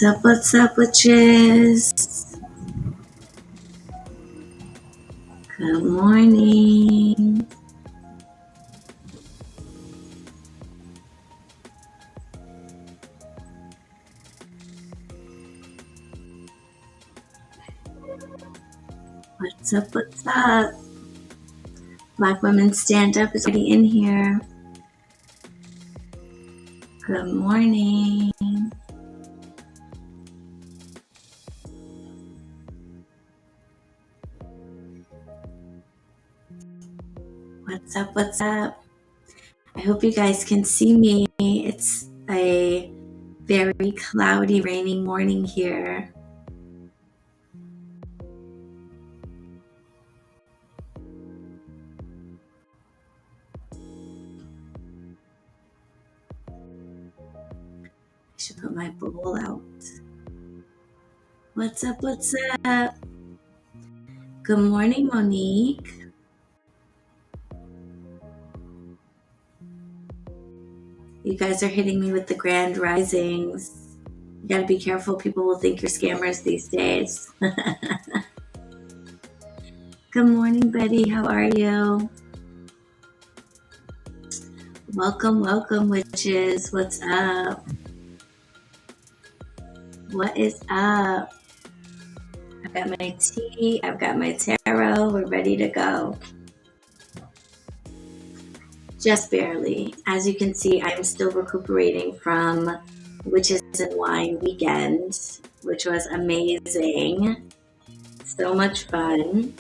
What's up, witches? Good morning. What's up? Black Women Stand Up is already in here. Good morning. What's up? I hope you guys can see me. It's a very cloudy, rainy morning here. I should put my bowl out. What's up? Good morning, Monique. You guys are hitting me with the grand risings. You gotta be careful. People will think you're scammers these days. Good morning, Betty. How are you? Welcome, witches. What's up? What is up? I've got my tea. I've got my tarot. We're ready to go. Just barely. As you can see, I'm still recuperating from Witches and Wine weekend, which was amazing. So much fun.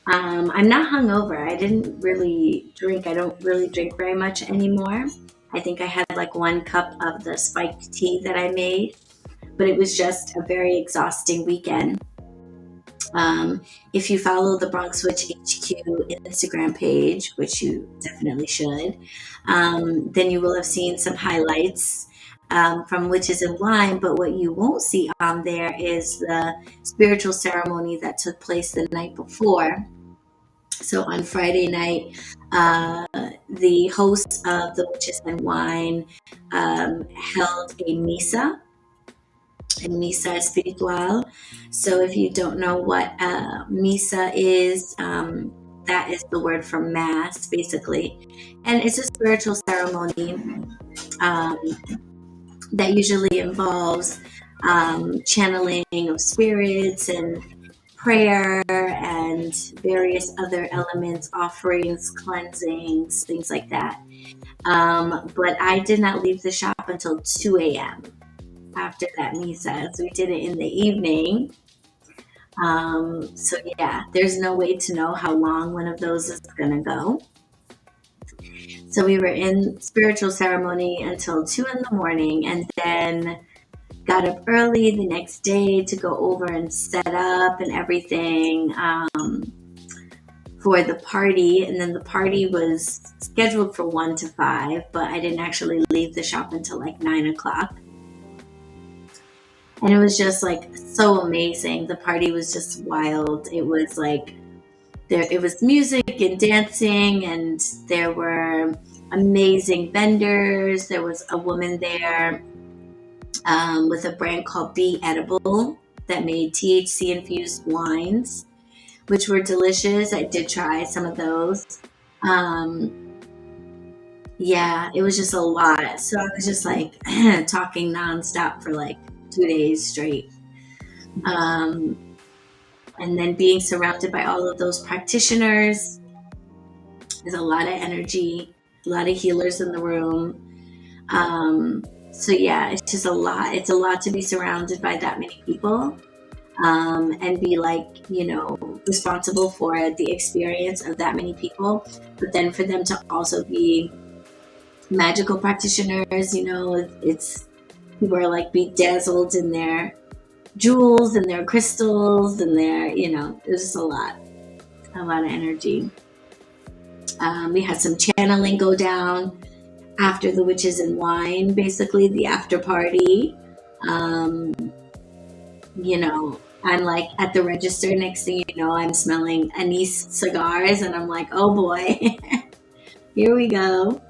I'm not hungover. I didn't really drink. I don't really drink very much anymore. I think I had like 1 cup of the spiked tea that I made, but it was just a very exhausting weekend. If you follow the BronxWitch HQ Instagram page, which you definitely should, then you will have seen some highlights from Witches and Wine. But what you won't see on there is the spiritual ceremony that took place the night before. So on Friday night, the hosts of the Witches and Wine held a misa espiritual. So if you don't know what misa is, that is the word for mass, basically. And it's a spiritual ceremony that usually involves channeling of spirits and prayer and various other elements, offerings, cleansings, things like that. But I did not leave the shop until 2 a.m. after that misa. So we did it in the evening. So yeah, there's no way to know how long one of those is gonna go. So we were in spiritual ceremony until 2 in the morning, and then got up early the next day to go over and set up and everything for the party. And then the party was scheduled for 1 to 5, but I didn't actually leave the shop until like 9 o'clock. And it was just like so amazing. The party was just wild. It was like it was music and dancing, and there were amazing vendors. There was a woman there with a brand called Be Edible that made THC infused wines, which were delicious. I did try some of those. Yeah, it was just a lot. So I was just like talking nonstop for like 2 days straight. And then being surrounded by all of those practitioners. There's a lot of energy, a lot of healers in the room. So yeah, it's just a lot. It's a lot to be surrounded by that many people and be like, responsible for the experience of that many people. But then for them to also be magical practitioners, it's people are like bedazzled in their jewels and their crystals and their, it was just a lot of energy. We had some channeling go down after the Witches and Wine, basically the after party. I'm like at the register, next thing you know, I'm smelling anise cigars, and I'm like, oh boy, here we go.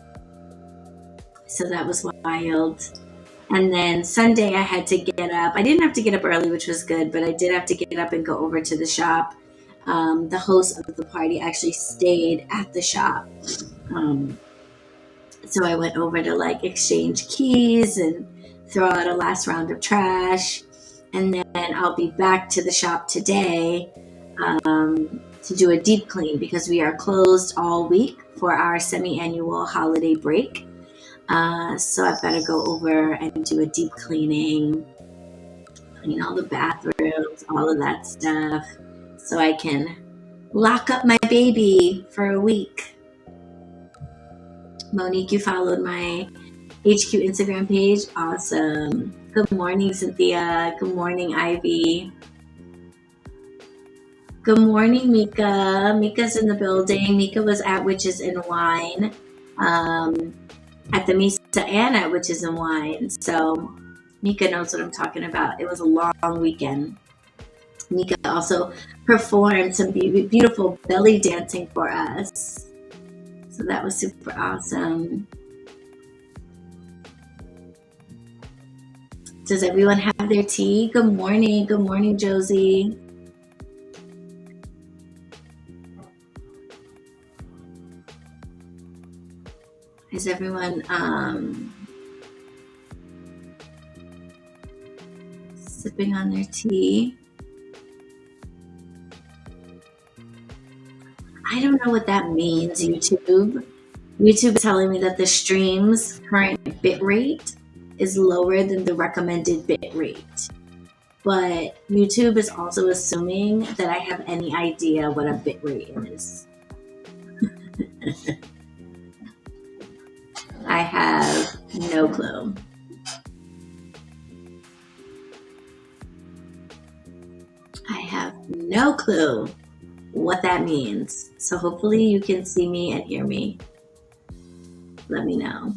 So that was wild. And then Sunday I had to get up. I didn't have to get up early, which was good, but I did have to get up and go over to the shop. The host of the party actually stayed at the shop. So I went over to like exchange keys and throw out a last round of trash. And then I'll be back to the shop today to do a deep clean because we are closed all week for our semi-annual holiday break. So I've got to go over and do a deep cleaning, clean all the bathrooms, all of that stuff, so I can lock up my baby for a week. Monique, you followed my HQ Instagram page. Awesome. Good morning, Cynthia. Good morning, Ivy. Good morning, Mika. Mika's in the building. Mika was at Witches and Wine, at the Misa and at Witches and Wine. So Mika knows what I'm talking about. It was a long weekend. Mika also performed some beautiful belly dancing for us. So that was super awesome. Does everyone have their tea? Good morning. Good morning, Josie. Is everyone sipping on their tea? I don't know what that means, YouTube. YouTube is telling me that the stream's current bit rate is lower than the recommended bit rate. But YouTube is also assuming that I have any idea what a bit rate is. I have no clue. I have no clue what that means. So hopefully you can see me and hear me. Let me know.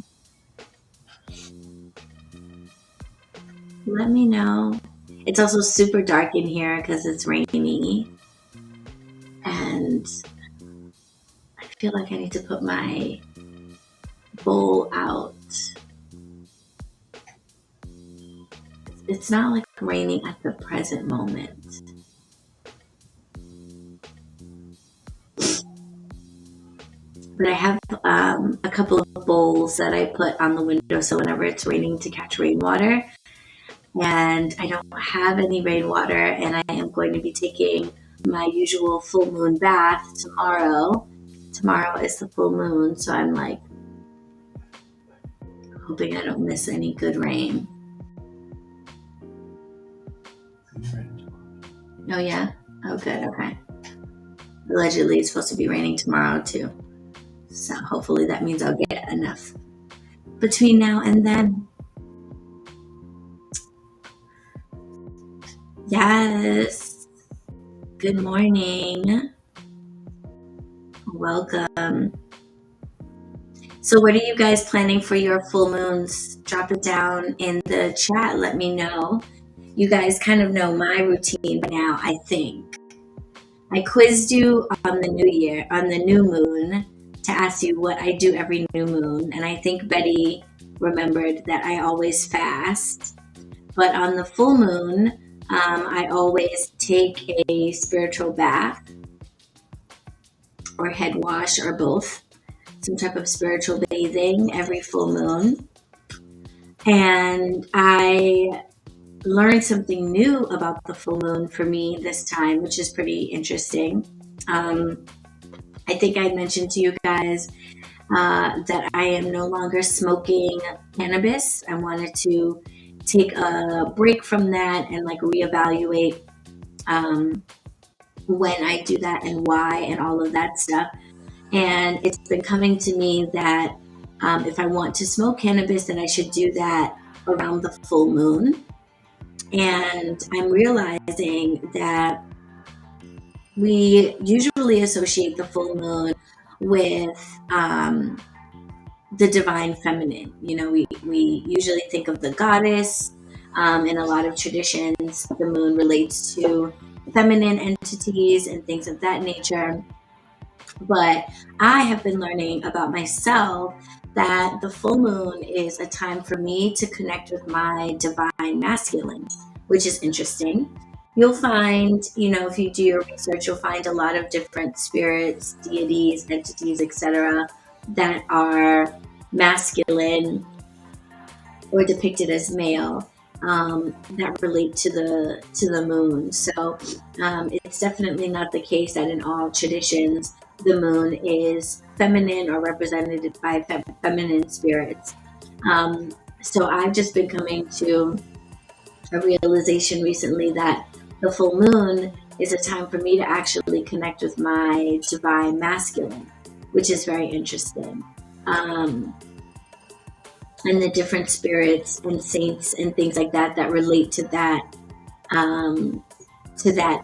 Let me know. It's also super dark in here because it's rainy. And I feel like I need to put my bowl out. It's not like raining at the present moment. But I have a couple of bowls that I put on the window so whenever it's raining to catch rainwater. And I don't have any rainwater, and I am going to be taking my usual full moon bath tomorrow. Tomorrow is the full moon, so I'm like hoping I don't miss any good rain. Oh yeah? Oh good, okay. Allegedly it's supposed to be raining tomorrow too. So hopefully that means I'll get enough between now and then. Yes. Good morning. Welcome. So what are you guys planning for your full moons? Drop it down in the chat. Let me know. You guys kind of know my routine by now, I think. I quizzed you on the new moon to ask you what I do every new moon. And I think Betty remembered that I always fast. But on the full moon, I always take a spiritual bath or head wash or both. Some type of spiritual bathing every full moon. And I learned something new about the full moon for me this time, which is pretty interesting. I think I mentioned to you guys that I am no longer smoking cannabis. I wanted to take a break from that and like reevaluate when I do that and why and all of that stuff. And it's been coming to me that if I want to smoke cannabis, then I should do that around the full moon. And I'm realizing that we usually associate the full moon with the divine feminine. You know, we usually think of the goddess. In a lot of traditions, the moon relates to feminine entities and things of that nature. But I have been learning about myself that the full moon is a time for me to connect with my divine masculine, which is interesting. You'll find, if you do your research, you'll find a lot of different spirits, deities, entities, etc., that are masculine or depicted as male, that relate to the moon. So it's definitely not the case that in all traditions the moon is feminine or represented by feminine spirits. So I've just been coming to a realization recently that the full moon is a time for me to actually connect with my divine masculine, which is very interesting. And the different spirits and saints and things like that relate to that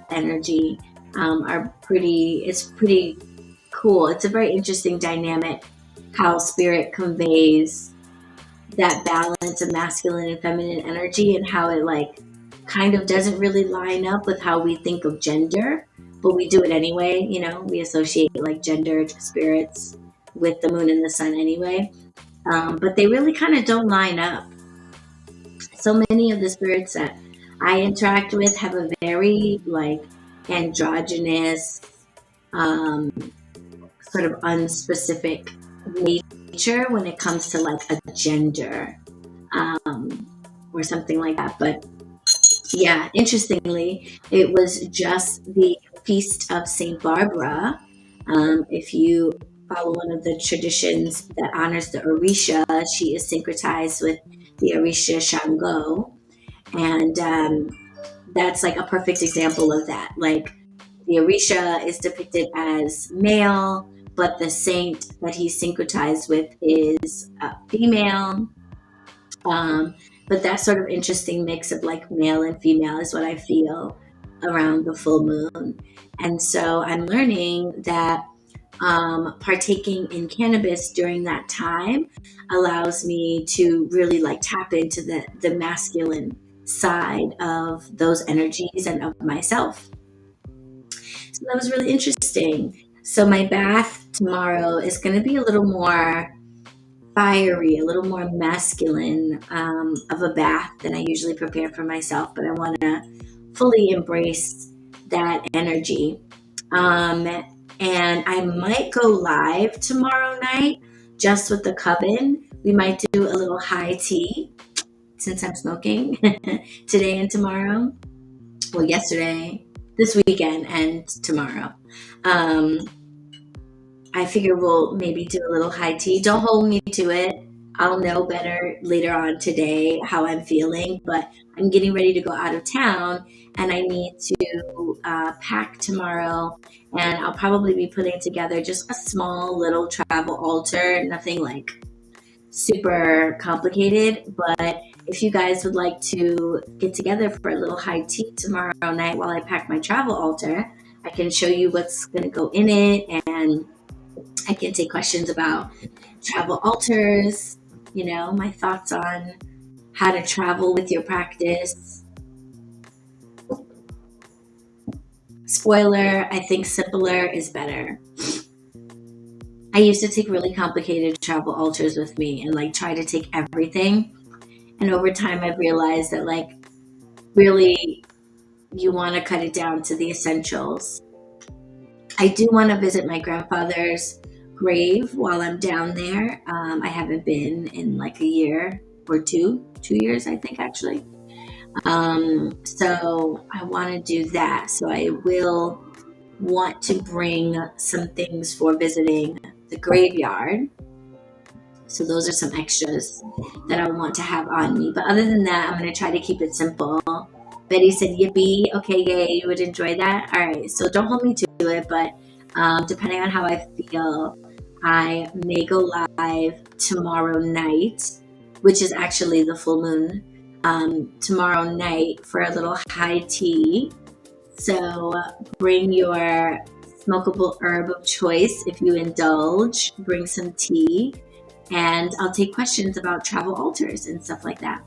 energy it's pretty cool. It's a very interesting dynamic how spirit conveys that balance of masculine and feminine energy, and how it kind of doesn't really line up with how we think of gender, but we do it anyway. We associate gendered spirits with the moon and the sun anyway. But they really kind of don't line up. So many of the spirits that I interact with have a very androgynous, sort of unspecific nature when it comes to a gender, or something like that. But yeah, interestingly, it was just the feast of Saint Barbara. If you follow one of the traditions that honors the Orisha, she is syncretized with the Orisha Shango, and that's a perfect example of that. The Orisha is depicted as male, but the saint that he's syncretized with is female. But that sort of interesting mix of male and female is what I feel around the full moon. And so I'm learning that partaking in cannabis during that time allows me to really tap into the masculine side of those energies and of myself. So that was really interesting. So my bath tomorrow is going to be a little more fiery, a little more masculine of a bath than I usually prepare for myself, but I want to fully embrace that energy. And I might go live tomorrow night just with the coven. We might do a little high tea since I'm smoking today and tomorrow. Well, yesterday, this weekend, and tomorrow. I figure we'll maybe do a little high tea. Don't hold me to it. I'll know better later on today how I'm feeling, but I'm getting ready to go out of town and I need to pack tomorrow, and I'll probably be putting together just a small little travel altar, nothing super complicated. But if you guys would like to get together for a little high tea tomorrow night while I pack my travel altar, I can show you what's going to go in it, and I can take questions about travel altars, my thoughts on how to travel with your practice. Spoiler, I think simpler is better. I used to take really complicated travel altars with me and try to take everything. And over time, I've realized that really you want to cut it down to the essentials. I do want to visit my grandfather's grave while I'm down there. I haven't been in a year or 2 years, I think, actually. So I want to do that. So I will want to bring some things for visiting the graveyard. So those are some extras that I want to have on me. But other than that, I'm going to try to keep it simple. Betty said, yippee. Okay, yay, you would enjoy that? All right, so don't hold me to it, but depending on how I feel, I may go live tomorrow night, which is actually the full moon, tomorrow night for a little high tea. So bring your smokable herb of choice if you indulge. Bring some tea, and I'll take questions about travel altars and stuff like that.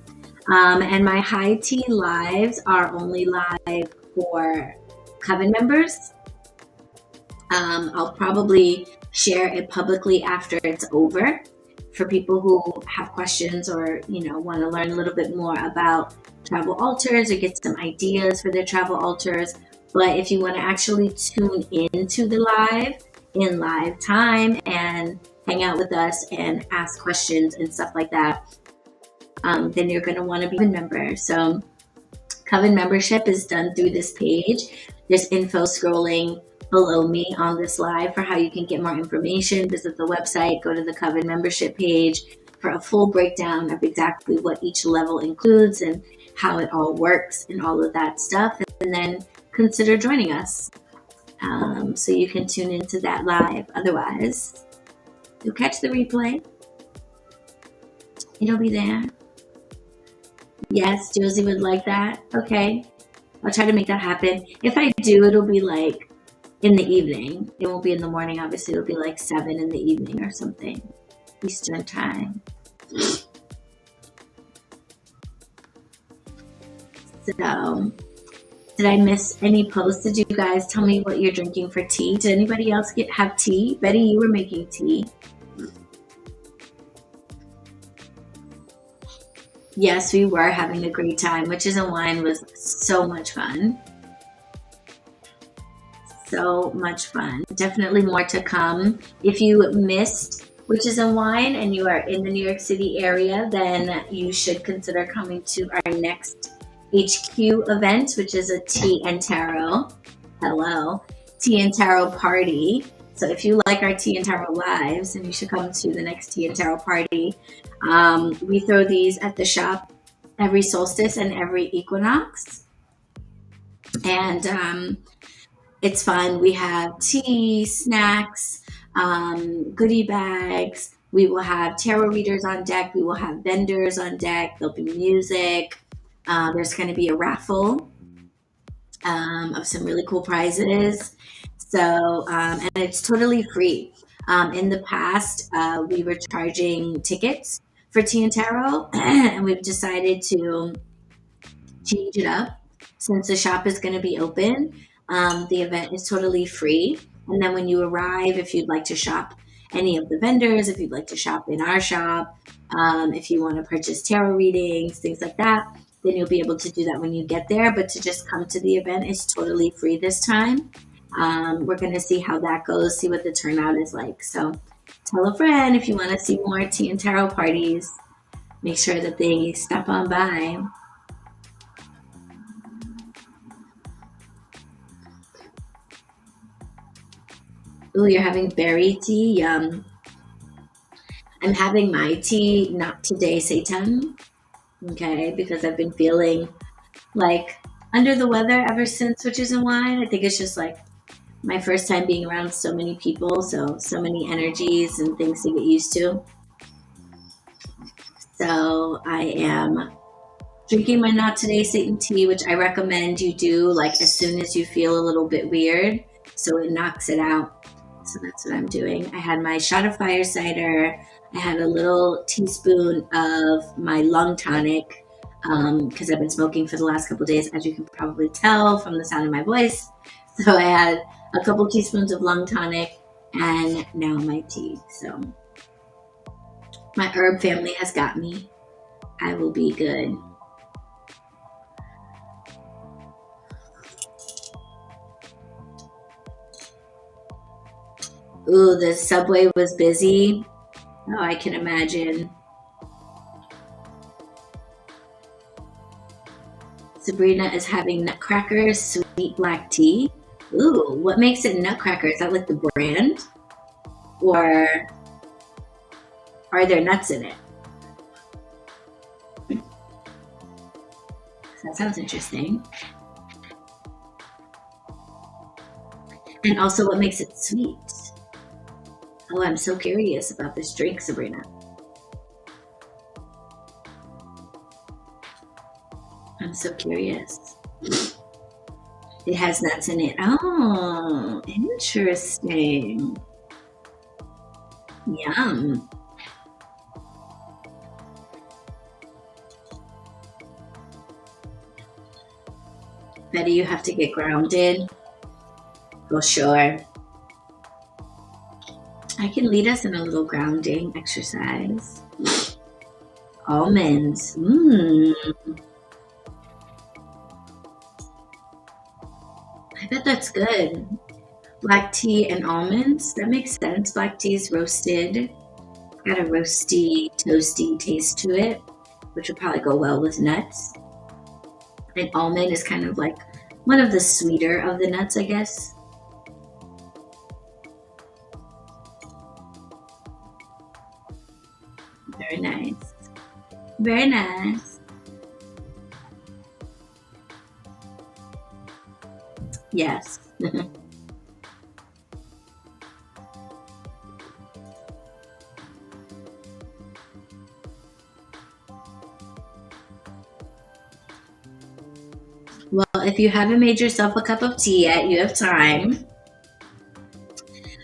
And my high tea lives are only live for coven members. I'll probably share it publicly after it's over for people who have questions or, want to learn a little bit more about travel altars or get some ideas for their travel altars. But if you want to actually tune into the live in live time and hang out with us and ask questions and stuff like that, then you're going to want to be a member. So Coven membership is done through this page. There's info scrolling below me on this live for how you can get more information. Visit the website, go to the Coven membership page for a full breakdown of exactly what each level includes and how it all works and all of that stuff. And then consider joining us so you can tune into that live. Otherwise, you'll catch the replay. It'll be there. Yes, Josie would like that. Okay. I'll try to make that happen. If I do, it'll be like in the evening. It won't be in the morning, obviously. It'll be like 7 in the evening or something. Eastern time. So, did I miss any posts? Did you guys tell me what you're drinking for tea? Did anybody else have tea? Betty, you were making tea. Yes, we were having a great time. Witches and Wine was so much fun. So much fun. Definitely more to come. If you missed Witches and Wine and you are in the New York City area, then you should consider coming to our next HQ event, which is a tea and tarot. Hello. Tea and tarot party. So if you like our tea and tarot lives, then you should come to the next tea and tarot party. We throw these at the shop every solstice and every equinox. And it's fun. We have tea, snacks, goodie bags. We will have tarot readers on deck. We will have vendors on deck. There'll be music. There's going to be a raffle of some really cool prizes. So, and it's totally free. In the past, we were charging tickets for tea and tarot, and we've decided to change it up. Since the shop is going to be open, the event is totally free. And then when you arrive, if you'd like to shop any of the vendors, if you'd like to shop in our shop, if you want to purchase tarot readings, things like that, then you'll be able to do that when you get there. But to just come to the event is totally free this time. We're going to see how that goes, see what the turnout is like. So tell a friend if you want to see more tea and tarot parties. Make sure that they stop on by. Ooh, you're having berry tea? Yum. I'm having my tea, not today, Satan. Okay, because I've been feeling like under the weather ever since Witches and Wine. I think it's just like my first time being around so many people, so many energies and things to get used to. So I am drinking my Not Today Satan tea, which I recommend you do like as soon as you feel a little bit weird, so it knocks it out. So that's what I'm doing. I had my shot of fire cider. I had a little teaspoon of my lung tonic because I've been smoking for the last couple of days, as you can probably tell from the sound of my voice. So I had a couple teaspoons of lung tonic and now my tea. So my herb family has got me. I will be good. Ooh, the subway was busy. Oh, I can imagine. Sabrina is having Nutcrackers sweet black tea. Ooh, what makes it Nutcracker? Is that like the brand? Or are there nuts in it? That sounds interesting. And also, what makes it sweet? Oh, I'm so curious about this drink, Sabrina. I'm so curious. It has nuts in it. Oh, interesting. Yum. Betty, you have to get grounded. For sure. I can lead us in a little grounding exercise. Almonds. I bet that's good. Black tea and almonds. That makes sense. Black tea is roasted. Got a roasty, toasty taste to it, which would probably go well with nuts. And almond is kind of like one of the sweeter of the nuts, I guess. Very nice. Very nice. Yes. Well, if you haven't made yourself a cup of tea yet, you have time.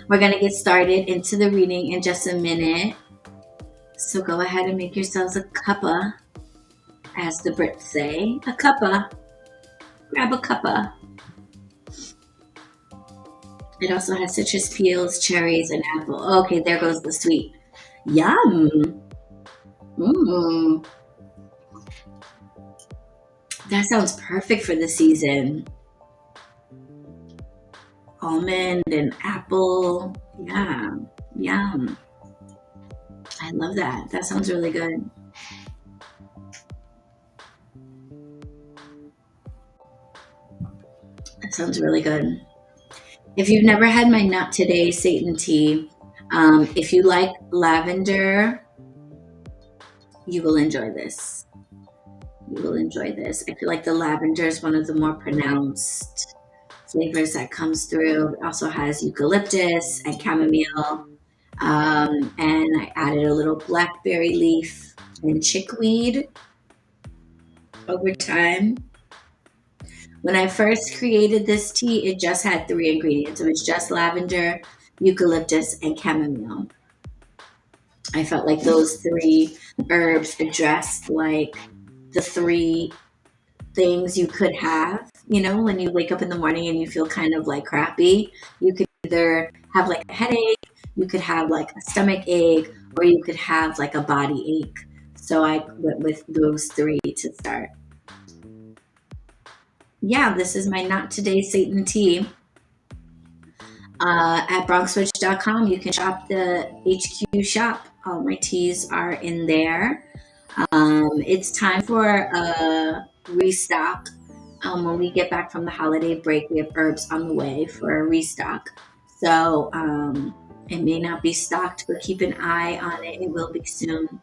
We're going to get started into the reading in just a minute. So go ahead and make yourselves a cuppa, as the Brits say. A cuppa. Grab a cuppa. It also has citrus peels, cherries, and apple. Okay, there goes the sweet. Yum. Mmm. That sounds perfect for the season. Almond and apple. Yeah. Yum. I love that. That sounds really good. That sounds really good. If you've never had my Not Today Satan tea, if you like lavender, you will enjoy this. You will enjoy this. I feel like the lavender is one of the more pronounced flavors that comes through. It also has eucalyptus and chamomile. And I added a little blackberry leaf and chickweed over time. When I first created this tea, it just had 3 ingredients. It was just lavender, eucalyptus, and chamomile. I felt like those 3 herbs addressed like the 3 things you could have. You know, when you wake up in the morning and you feel kind of like crappy, you could either have like a headache, you could have like a stomach ache, or you could have like a body ache. So I went with those 3 to start. Yeah, this is my Not Today Satan tea. At BronxWitch.com, you can shop the HQ shop. All my teas are in there. It's time for a restock. When we get back from the holiday break, we have herbs on the way for a restock. So it may not be stocked, but keep an eye on it. It will be soon.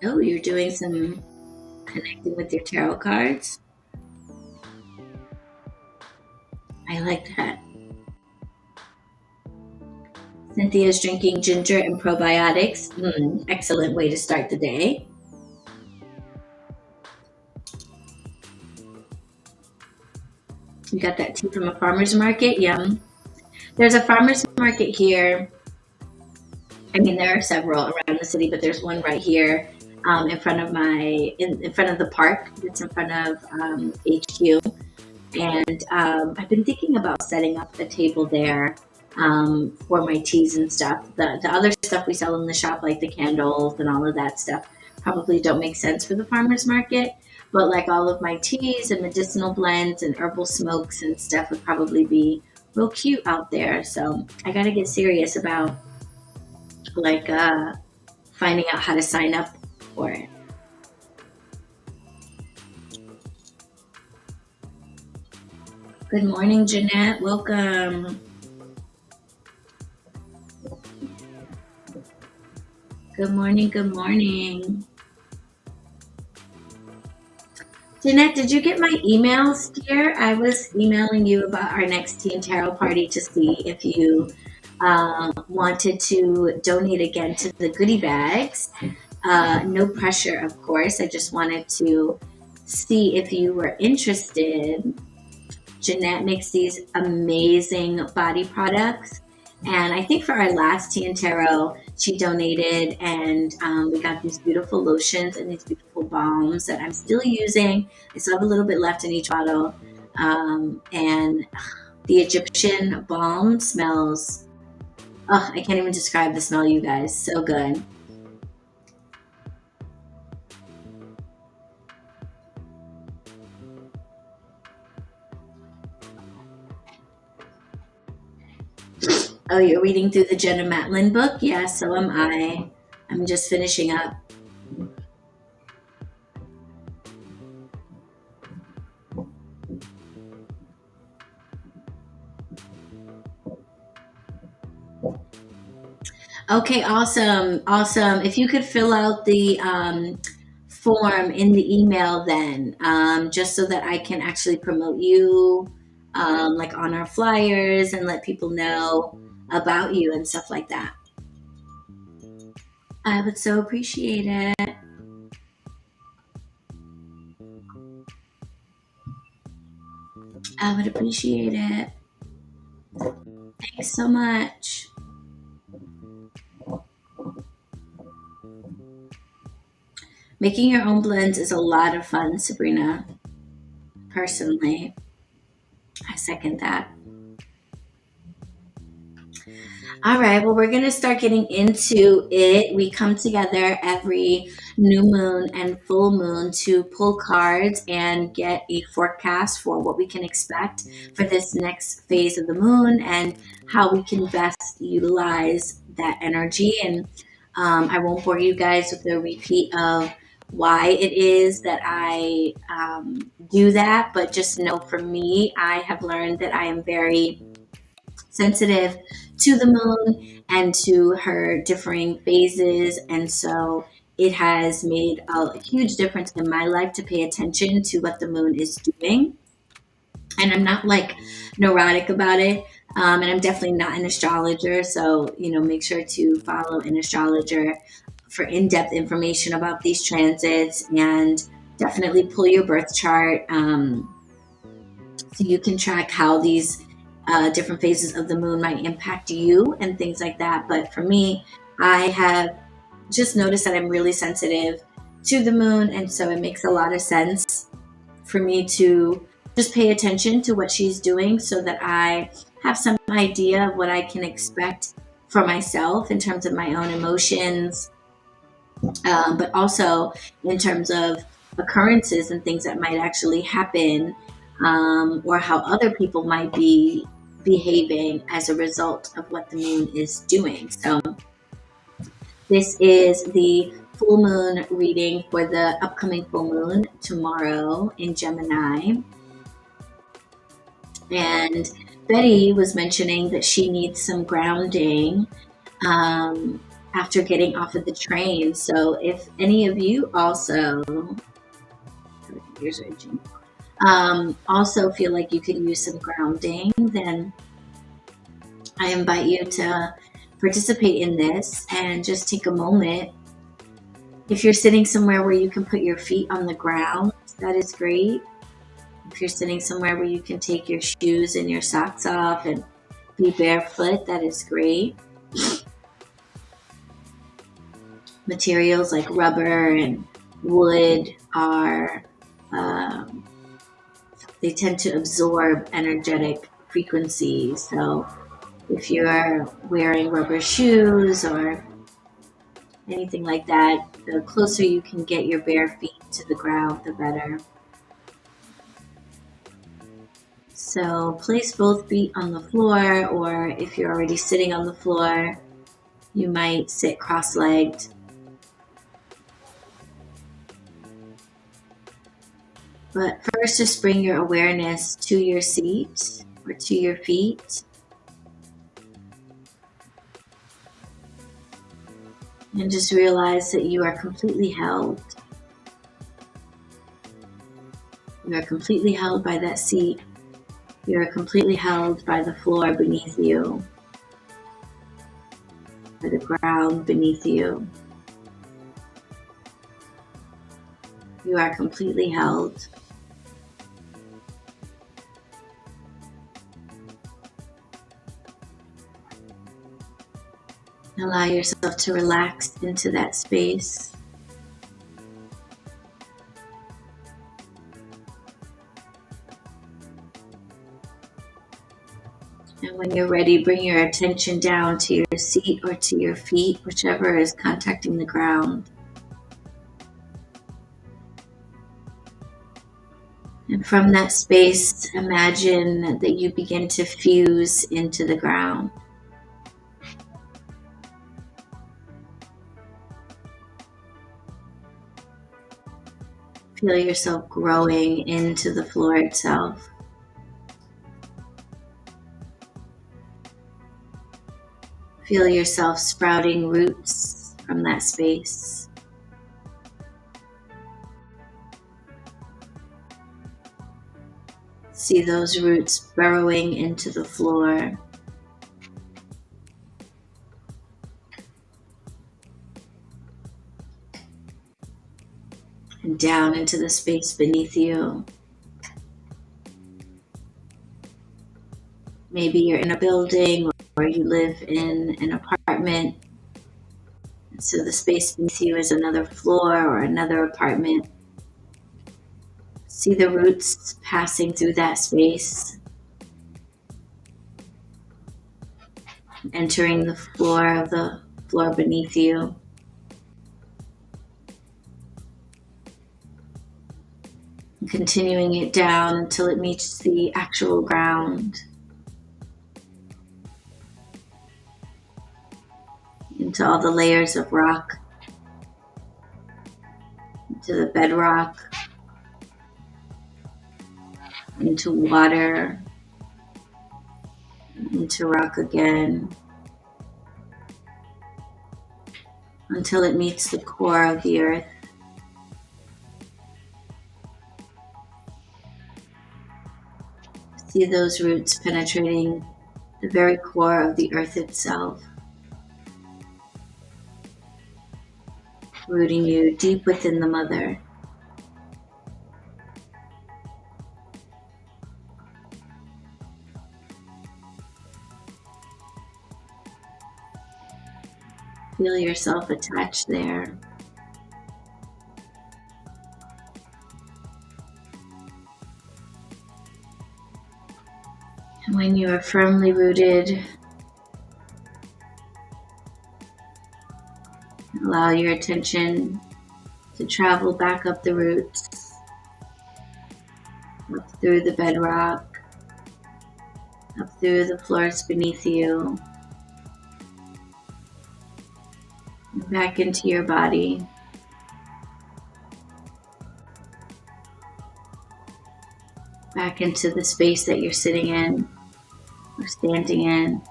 Oh, you're doing some connecting with your tarot cards. I like that. Cynthia's drinking ginger and probiotics. Excellent way to start the day. You got that tea from a farmer's market? Yum. There's a farmer's market here. I mean, there are several around the city, but there's one right here in front of in front of the park. It's in front of HQ. And I've been thinking about setting up a table there for my teas and stuff. The other stuff we sell in the shop, like the candles and all of that stuff, probably don't make sense for the farmer's market. But like all of my teas and medicinal blends and herbal smokes and stuff would probably be real cute out there. So I got to get serious about like finding out how to sign up for it. Good morning, Jeanette. Welcome. Good morning. Good morning. Jeanette, did you get my emails, dear? I was emailing you about our next tea and tarot party to see if you wanted to donate again to the goodie bags. No pressure, of course. I just wanted to see if you were interested. Jeanette makes these amazing body products. And I think for our last tea and tarot, she donated and we got these beautiful lotions and these beautiful balms that I'm still using. I still have a little bit left in each bottle. And the Egyptian balm smells, oh, I can't even describe the smell, you guys. So good. Oh, you're reading through the Jenna Matlin book? Yeah, so am I. I'm just finishing up. Okay, awesome. Awesome. If you could fill out the form in the email then, just so that I can actually promote you, like on our flyers and let people know about you and stuff like that. I would so appreciate it. I would appreciate it. Thanks so much. Making your own blends is a lot of fun, Sabrina. Personally, I second that. All right, well, we're going to start getting into it. We come together every new moon and full moon to pull cards and get a forecast for what we can expect for this next phase of the moon and how we can best utilize that energy. And I won't bore you guys with a repeat of why it is that I do that, but just know for me, I have learned that I am very sensitive to the moon and to her differing phases. And so it has made a huge difference in my life to pay attention to what the moon is doing. And I'm not like neurotic about it. And I'm definitely not an astrologer. So, make sure to follow an astrologer for in-depth information about these transits, and definitely pull your birth chart so you can track how these different phases of the moon might impact you and things like that. But for me, I have just noticed that I'm really sensitive to the moon, and so it makes a lot of sense for me to just pay attention to what she's doing so that I have some idea of what I can expect for myself in terms of my own emotions, but also in terms of occurrences and things that might actually happen, or how other people might be behaving as a result of what the moon is doing. So this is the full moon reading for the upcoming full moon tomorrow in Gemini. And Betty was mentioning that she needs some grounding after getting off of the train. So if any of you also, also feel like you could use some grounding, then I invite you to participate in this and just take a moment. If you're sitting somewhere where you can put your feet on the ground, that is great. If you're sitting somewhere where you can take your shoes and your socks off and be barefoot, that is great. Materials like rubber and wood are, they tend to absorb energetic frequencies. So if you're wearing rubber shoes or anything like that, the closer you can get your bare feet to the ground, the better. So place both feet on the floor, or if you're already sitting on the floor, you might sit cross-legged. But first, just bring your awareness to your seat or to your feet. And just realize that you are completely held. You are completely held by that seat. You are completely held by the floor beneath you, by the ground beneath you. You are completely held. Allow yourself to relax into that space. When you're ready, bring your attention down to your seat or to your feet, whichever is contacting the ground. And from that space, imagine that you begin to fuse into the ground. Feel yourself growing into the floor itself. Feel yourself sprouting roots from that space. See those roots burrowing into the floor. And down into the space beneath you. Maybe you're in a building or you live in an apartment. So the space beneath you is another floor or another apartment. See the roots passing through that space, entering the floor beneath you. And continuing it down until it meets the actual ground. Into all the layers of rock, into the bedrock, into water, into rock again, until it meets the core of the earth. See those roots penetrating the very core of the earth itself, rooting you deep within the mother. Feel yourself attached there. And when you are firmly rooted, allow your attention to travel back up the roots, up through the bedrock, up through the floors beneath you, and back into your body. Back into the space that you're sitting in or standing in.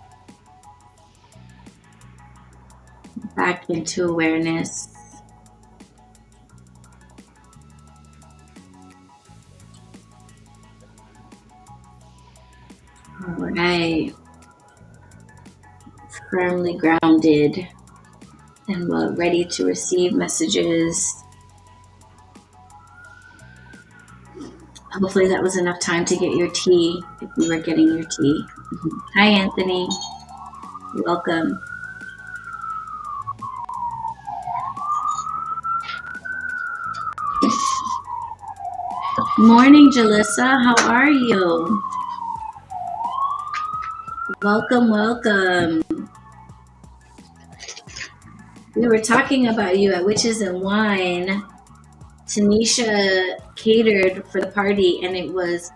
Back into awareness. All right. Firmly grounded and ready to receive messages. Hopefully that was enough time to get your tea, if you were getting your tea. Hi, Anthony. Welcome. Morning, Jalissa. How are you? Welcome, welcome. We were talking about you at Witches and Wine. Tanisha catered for the party and it was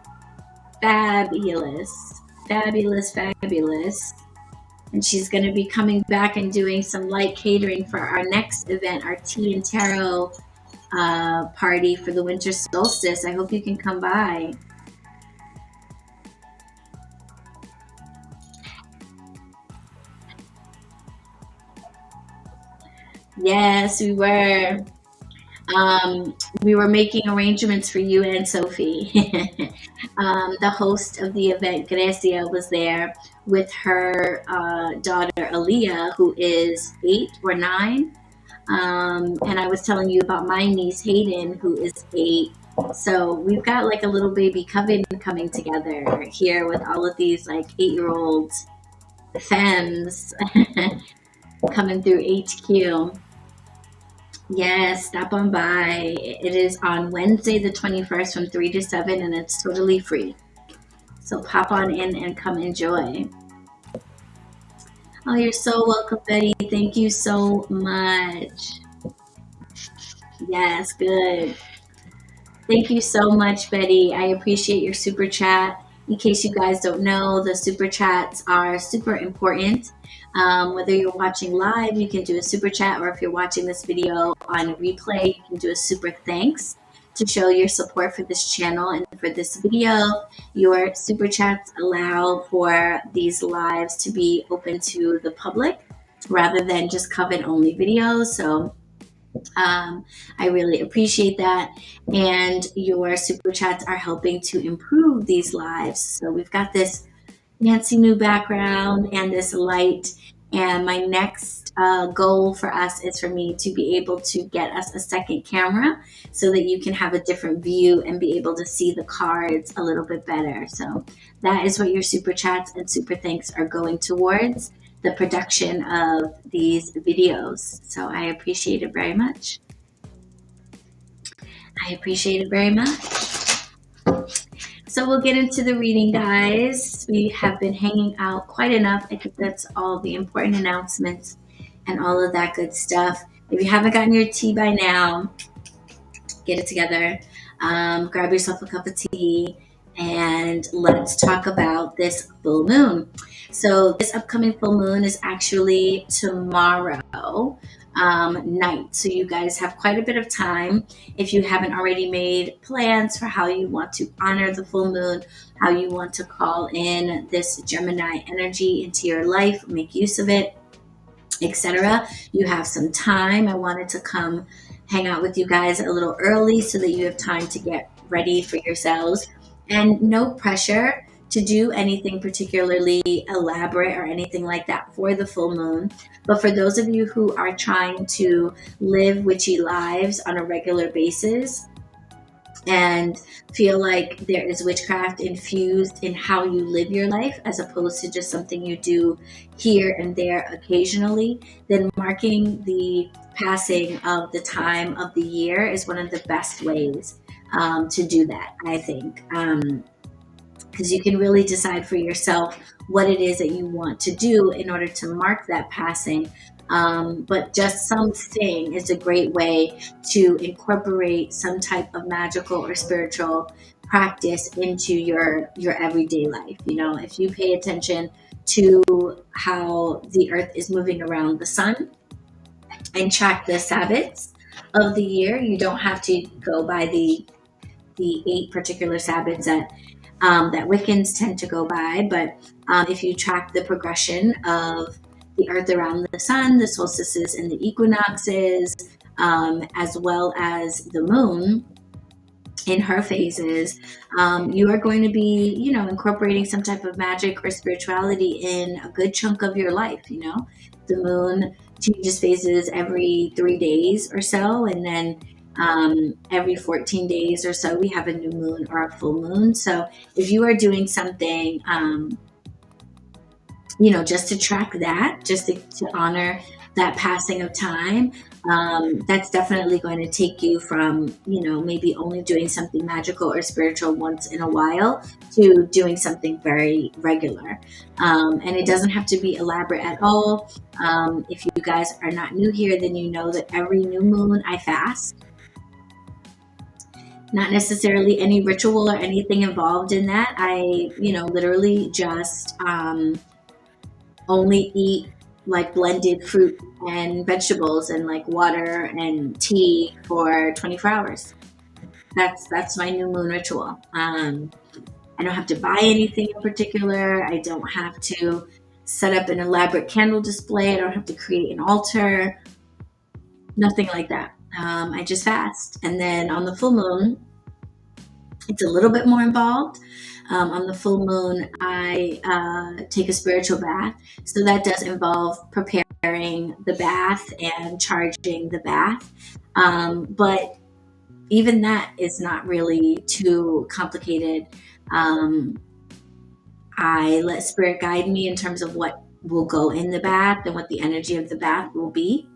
fabulous. Fabulous, fabulous. And she's going to be coming back and doing some light catering for our next event, our Tea and Tarot party for the winter solstice. I hope you can come by. Yes, we were. We were making arrangements for you and Sophie. The host of the event, Grecia, was there with her daughter, Aliyah, who is 8 or 9. And I was telling you about my niece, Hayden, who is 8. So we've got like a little baby coven coming together here with all of these like 8-year-old femmes coming through HQ. Yes, stop on by. It is on Wednesday the 21st from 3 to 7 and it's totally free. So pop on in and come enjoy. Oh, you're so welcome, Betty. Thank you so much. Yes, good. Thank you so much, Betty. I appreciate your super chat. In case you guys don't know, the super chats are super important. Whether you're watching live, you can do a super chat, or if you're watching this video on replay, you can do a super thanks to show your support for this channel and for this video. Your super chats allow for these lives to be open to the public rather than just coven only videos. So I really appreciate that. And your super chats are helping to improve these lives. So we've got this fancy new background and this light. And my next goal for us is for me to be able to get us a second camera so that you can have a different view and be able to see the cards a little bit better. So that is what your super chats and super thanks are going towards, the production of these videos. So I appreciate it very much. I appreciate it very much. So we'll get into the reading, guys. We have been hanging out quite enough. I think that's all the important announcements and all of that good stuff. If you haven't gotten your tea by now, get it together. Grab yourself a cup of tea and let's talk about this full moon. So this upcoming full moon is actually tomorrow night. So you guys have quite a bit of time if you haven't already made plans for how you want to honor the full moon, how you want to call in this Gemini energy into your life, make use of it, etc. You have some time. I wanted to come hang out with you guys a little early so that you have time to get ready for yourselves, and no pressure to do anything particularly elaborate or anything like that for the full moon. But for those of you who are trying to live witchy lives on a regular basis and feel like there is witchcraft infused in how you live your life as opposed to just something you do here and there occasionally, then marking the passing of the time of the year is one of the best ways to do that, I think. Because you can really decide for yourself what it is that you want to do in order to mark that passing. But just something is a great way to incorporate some type of magical or spiritual practice into your everyday life. You know, if you pay attention to how the earth is moving around the sun and track the Sabbats of the year, you don't have to go by the 8 particular Sabbats that Wiccans tend to go by, but if you track the progression of the earth around the sun, the solstices and the equinoxes, as well as the moon in her phases, you are going to be, you know, incorporating some type of magic or spirituality in a good chunk of your life. You know, the moon changes phases every 3 days or so, and then every 14 days or so we have a new moon or a full moon. So if you are doing something, you know, just to track that, just to honor that passing of time, that's definitely going to take you from, you know, maybe only doing something magical or spiritual once in a while to doing something very regular. And it doesn't have to be elaborate at all. If you guys are not new here, then you know that every new moon I fast. Not necessarily any ritual or anything involved in that. I, you know, literally just only eat like blended fruit and vegetables and like water and tea for 24 hours. That's my new moon ritual. I don't have to buy anything in particular. I don't have to set up an elaborate candle display. I don't have to create an altar. Nothing like that. I just fast. And then on the full moon, it's a little bit more involved. On the full moon, I take a spiritual bath. So that does involve preparing the bath and charging the bath. But even that is not really too complicated. I let spirit guide me in terms of what will go in the bath and what the energy of the bath will be.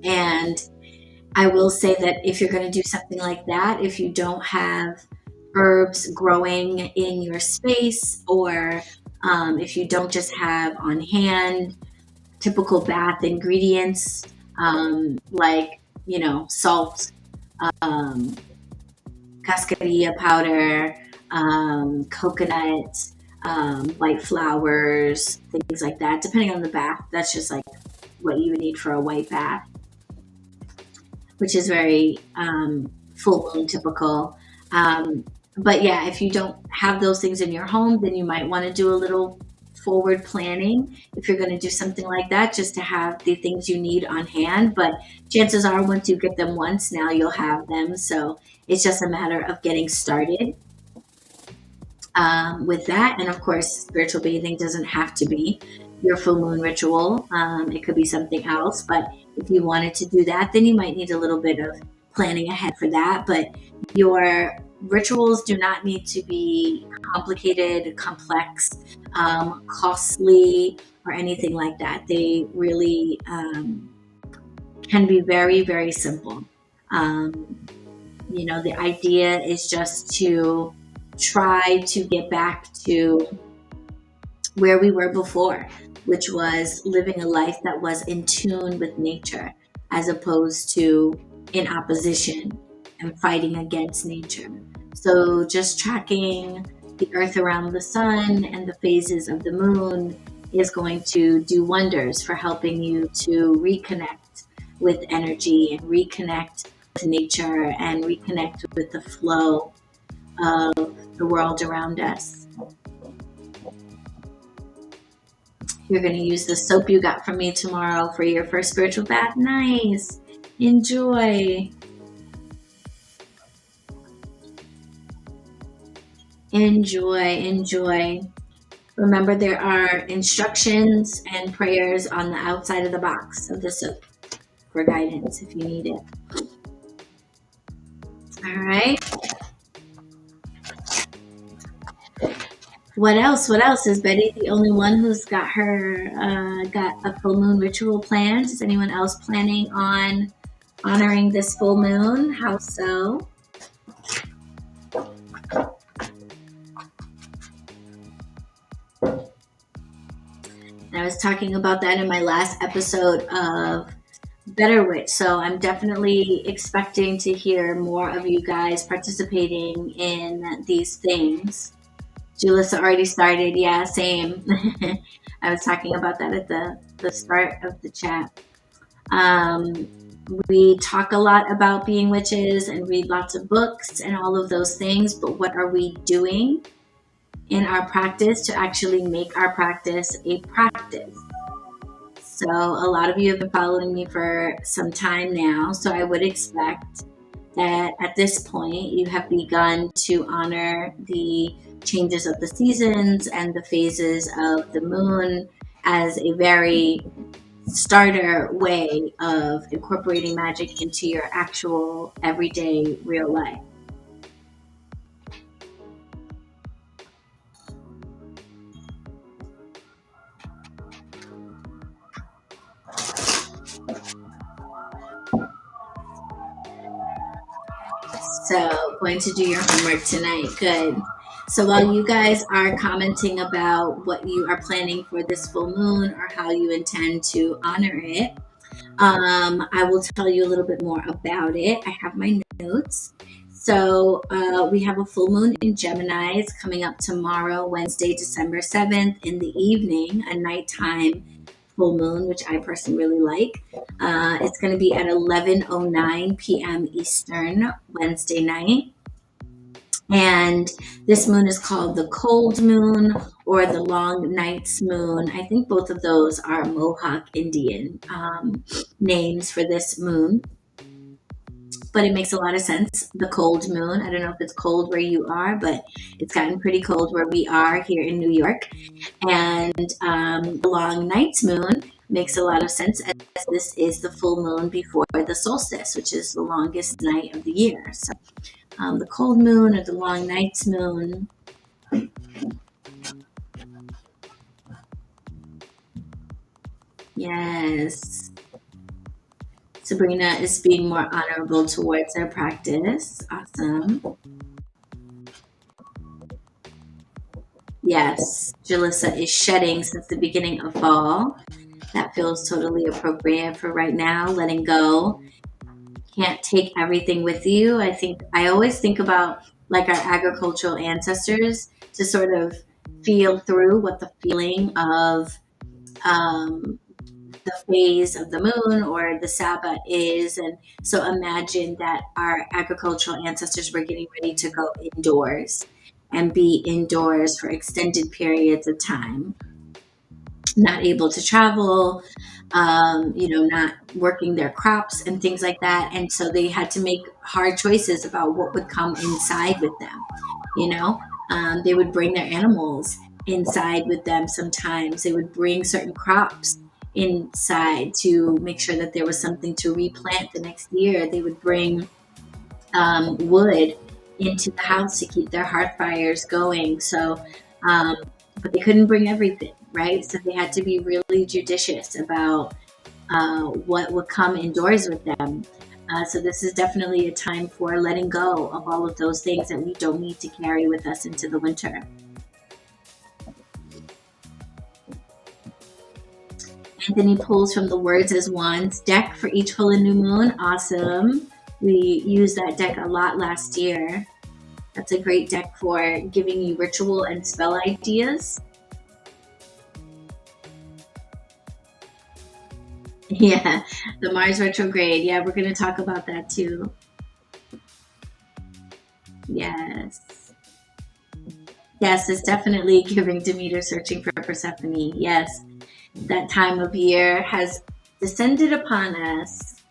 And I will say that if you're going to do something like that, if you don't have herbs growing in your space or If you don't just have on hand typical bath ingredients, like, salt, um, cascarilla powder, coconut, white flowers, things like that. Depending on the bath, that's just like what you would need for a white bath, which is very full moon typical. But yeah, if you don't have those things in your home, then you might want to do a little forward planning if you're going to do something like that, just to have the things you need on hand. But chances are, once you get them once, now you'll have them. So it's just a matter of getting started with that. And of course, spiritual bathing doesn't have to be your full moon ritual. It could be something else. But if you wanted to do that, then you might need a little bit of planning ahead for that. But your rituals do not need to be complicated, complex, costly, or anything like that. They really can be very, very simple. The idea is just to try to get back to where we were before, which was living a life that was in tune with nature, as opposed to in opposition and fighting against nature. So just tracking the earth around the sun and the phases of the moon is going to do wonders for helping you to reconnect with energy and reconnect with nature and reconnect with the flow of the world around us. You're going to use the soap you got from me tomorrow for your first spiritual bath. Nice. Enjoy. Enjoy. Remember, there are instructions and prayers on the outside of the box of the soap for guidance if you need it. All right. What else? Is Betty the only one who's got a full moon ritual planned? Is anyone else planning on honoring this full moon? How so? And I was talking about that in my last episode of BetterWitch. So I'm definitely expecting to hear more of you guys participating in these things. Julissa already started. Yeah, same. I was talking about that at the start of the chat. We talk a lot about being witches and read lots of books and all of those things, but what are we doing in our practice to actually make our practice a practice? So a lot of you have been following me for some time now, so I would expect that at this point you have begun to honor the changes of the seasons and the phases of the moon as a very starter way of incorporating magic into your actual everyday real life. So, going to do your homework tonight. Good. So while you guys are commenting about what you are planning for this full moon or how you intend to honor it, I will tell you a little bit more about it. I have my notes. So we have a full moon in Gemini. It's coming up tomorrow, Wednesday, December 7th in the evening, a nighttime full moon, which I personally really like. It's going to be at 11:09 p.m. Eastern, Wednesday night. And this moon is called the cold moon or the long night's moon. I think both of those are Mohawk Indian names for this moon. But it makes a lot of sense. The cold moon. I don't know if it's cold where you are, but it's gotten pretty cold where we are here in New York. And the long night's moon makes a lot of sense, as this is the full moon before the solstice, which is the longest night of the year. So the cold moon or the long night's moon. Yes. Sabrina is being more honorable towards her practice. Awesome. Yes, Jalissa is shedding since the beginning of fall. That feels totally appropriate for right now, letting go. Can't take everything with you. I always think about like our agricultural ancestors to sort of feel through what the feeling of um, the phase of the moon or the Sabbath is. And so imagine that our agricultural ancestors were getting ready to go indoors and be indoors for extended periods of time, not able to travel, not working their crops and things like that. And so they had to make hard choices about what would come inside with them. You know, they would bring their animals inside with them sometimes. They would bring certain crops inside to make sure that there was something to replant the next year. They would bring wood into the house to keep their hearth fires going. So, but they couldn't bring everything, right? So they had to be really judicious about what would come indoors with them. So this is definitely a time for letting go of all of those things that we don't need to carry with us into the winter. Anthony pulls from the Words as Wands deck for each full and new moon. Awesome. We used that deck a lot last year. That's a great deck for giving you ritual and spell ideas. Yeah, the Mars retrograde. Yeah, we're going to talk about that too. Yes. Yes, it's definitely giving Demeter searching for Persephone. Yes, that time of year has descended upon us.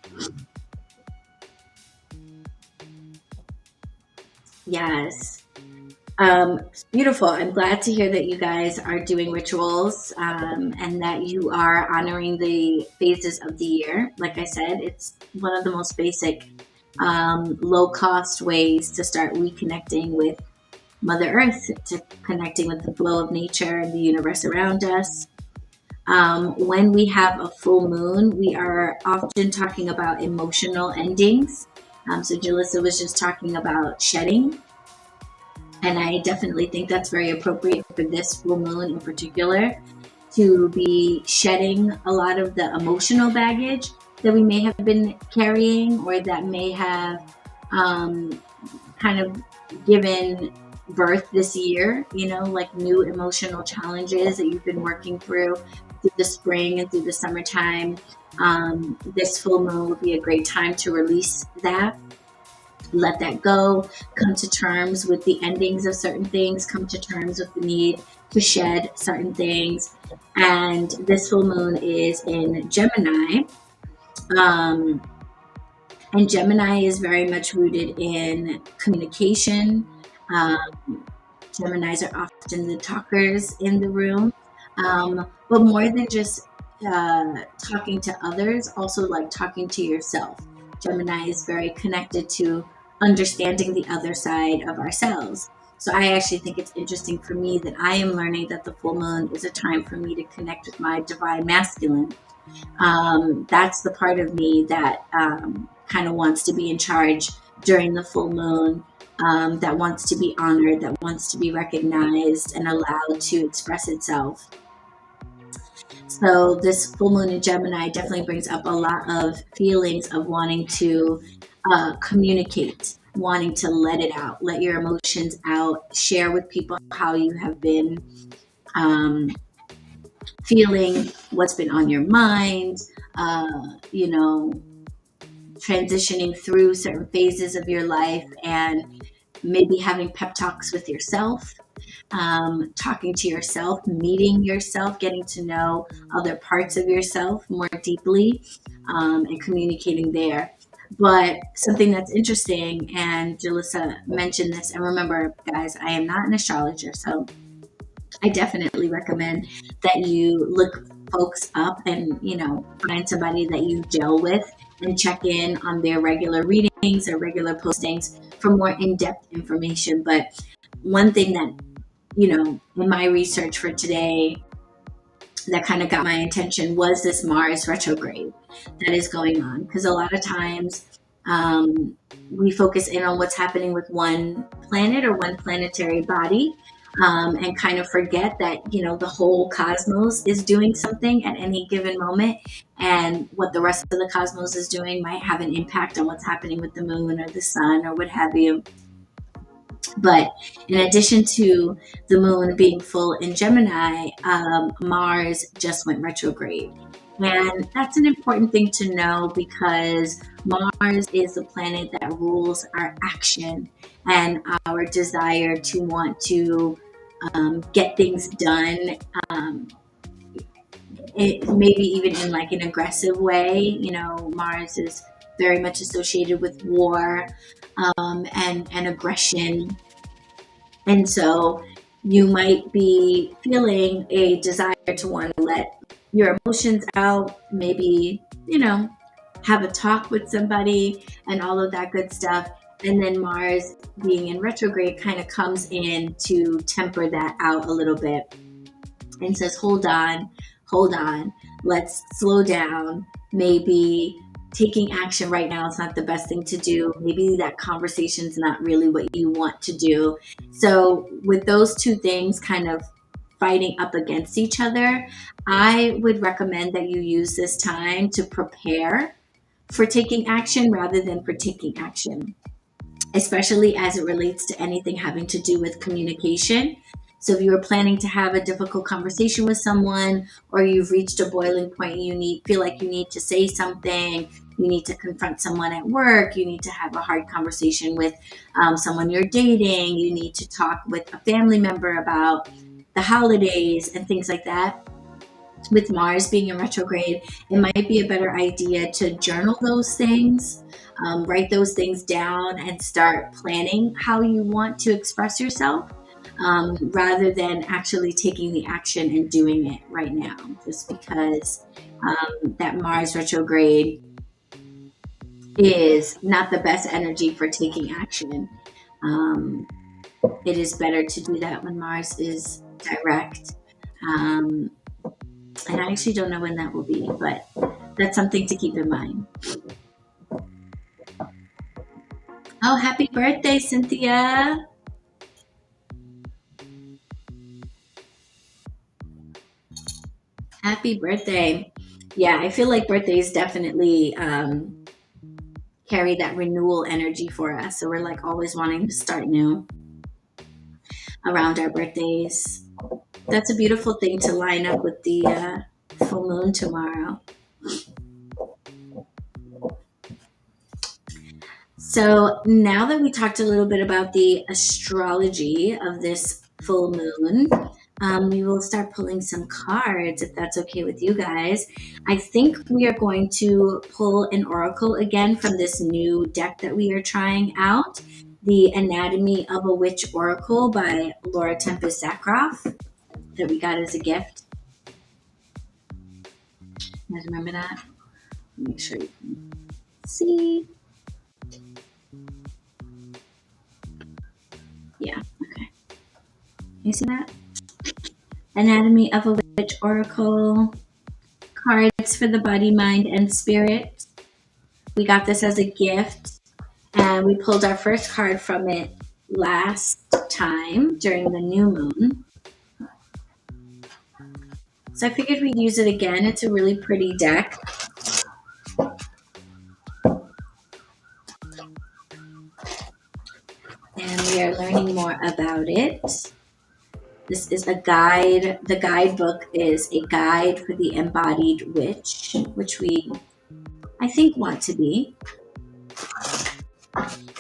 Yes. Beautiful. I'm glad to hear that you guys are doing rituals and that you are honoring the phases of the year. Like I said, it's one of the most basic, low cost ways to start reconnecting with Mother Earth, to connecting with the flow of nature and the universe around us. When we have a full moon, we are often talking about emotional endings. So Jalissa was just talking about shedding. And I definitely think that's very appropriate for this full moon in particular, to be shedding a lot of the emotional baggage that we may have been carrying, or that may have kind of given birth this year, like new emotional challenges that you've been working through the spring and through the summertime. This full moon will be a great time to release that. Let that go, come to terms with the endings of certain things, come to terms with the need to shed certain things. And this full moon is in Gemini. And Gemini is very much rooted in communication. Geminis are often the talkers in the room. But more than just talking to others, also like talking to yourself. Gemini is very connected to understanding the other side of ourselves. So I actually think it's interesting for me that I am learning that the full moon is a time for me to connect with my divine masculine. That's the part of me that kind of wants to be in charge during the full moon, that wants to be honored, that wants to be recognized and allowed to express itself. So this full moon in Gemini definitely brings up a lot of feelings of wanting to communicate, wanting to let it out, let your emotions out, share with people how you have been feeling, what's been on your mind, transitioning through certain phases of your life, and maybe having pep talks with yourself, talking to yourself, meeting yourself, getting to know other parts of yourself more deeply, and communicating there. But something that's interesting, and Jalissa mentioned this, and remember, guys, I am not an astrologer, so I definitely recommend that you look folks up and, find somebody that you gel with and check in on their regular readings or regular postings for more in-depth information. But one thing that, in my research for today that kind of got my attention was this Mars retrograde that is going on. Because a lot of times we focus in on what's happening with one planet or one planetary body. and kind of forget that, the whole cosmos is doing something at any given moment. And what the rest of the cosmos is doing might have an impact on what's happening with the moon or the sun or what have you. But in addition to the moon being full in Gemini, Mars just went retrograde. And that's an important thing to know because Mars is the planet that rules our action and our desire to want to get things done. Maybe even in like an aggressive way. Mars is very much associated with war and aggression. And so you might be feeling a desire to want to let your emotions out, maybe, have a talk with somebody and all of that good stuff. And then Mars being in retrograde kind of comes in to temper that out a little bit and says, hold on, let's slow down. Maybe taking action right now is not the best thing to do. Maybe that conversation's not really what you want to do. So with those two things kind of fighting up against each other, I would recommend that you use this time to prepare for taking action rather than for taking action, especially as it relates to anything having to do with communication. So if you were planning to have a difficult conversation with someone, or you've reached a boiling point, feel like you need to say something, you need to confront someone at work, you need to have a hard conversation with someone you're dating, you need to talk with a family member about the holidays and things like that. With Mars being in retrograde, it might be a better idea to journal those things, write those things down, and start planning how you want to express yourself. Rather than actually taking the action and doing it right now, just because that Mars retrograde is not the best energy for taking action. It is better to do that when Mars is direct. And I actually don't know when that will be, but that's something to keep in mind. Oh, happy birthday, Cynthia. Happy birthday. Yeah, I feel like birthdays definitely carry that renewal energy for us. So we're like always wanting to start new around our birthdays. That's a beautiful thing to line up with the full moon tomorrow. So now that we talked a little bit about the astrology of this full moon, we will start pulling some cards, if that's okay with you guys. I think we are going to pull an oracle again from this new deck that we are trying out, the Anatomy of a Witch Oracle by Laura Tempest Zakroff, that we got as a gift. You guys remember that? Make sure you can see. Yeah, okay. You see that? Anatomy of a Witch Oracle. Cards for the body, mind, and spirit. We got this as a gift, and we pulled our first card from it last time during the new moon. So I figured we'd use it again. It's a really pretty deck. And we are learning more about it. This is a guide. The guidebook is a guide for the embodied witch, which we, I think, want to be.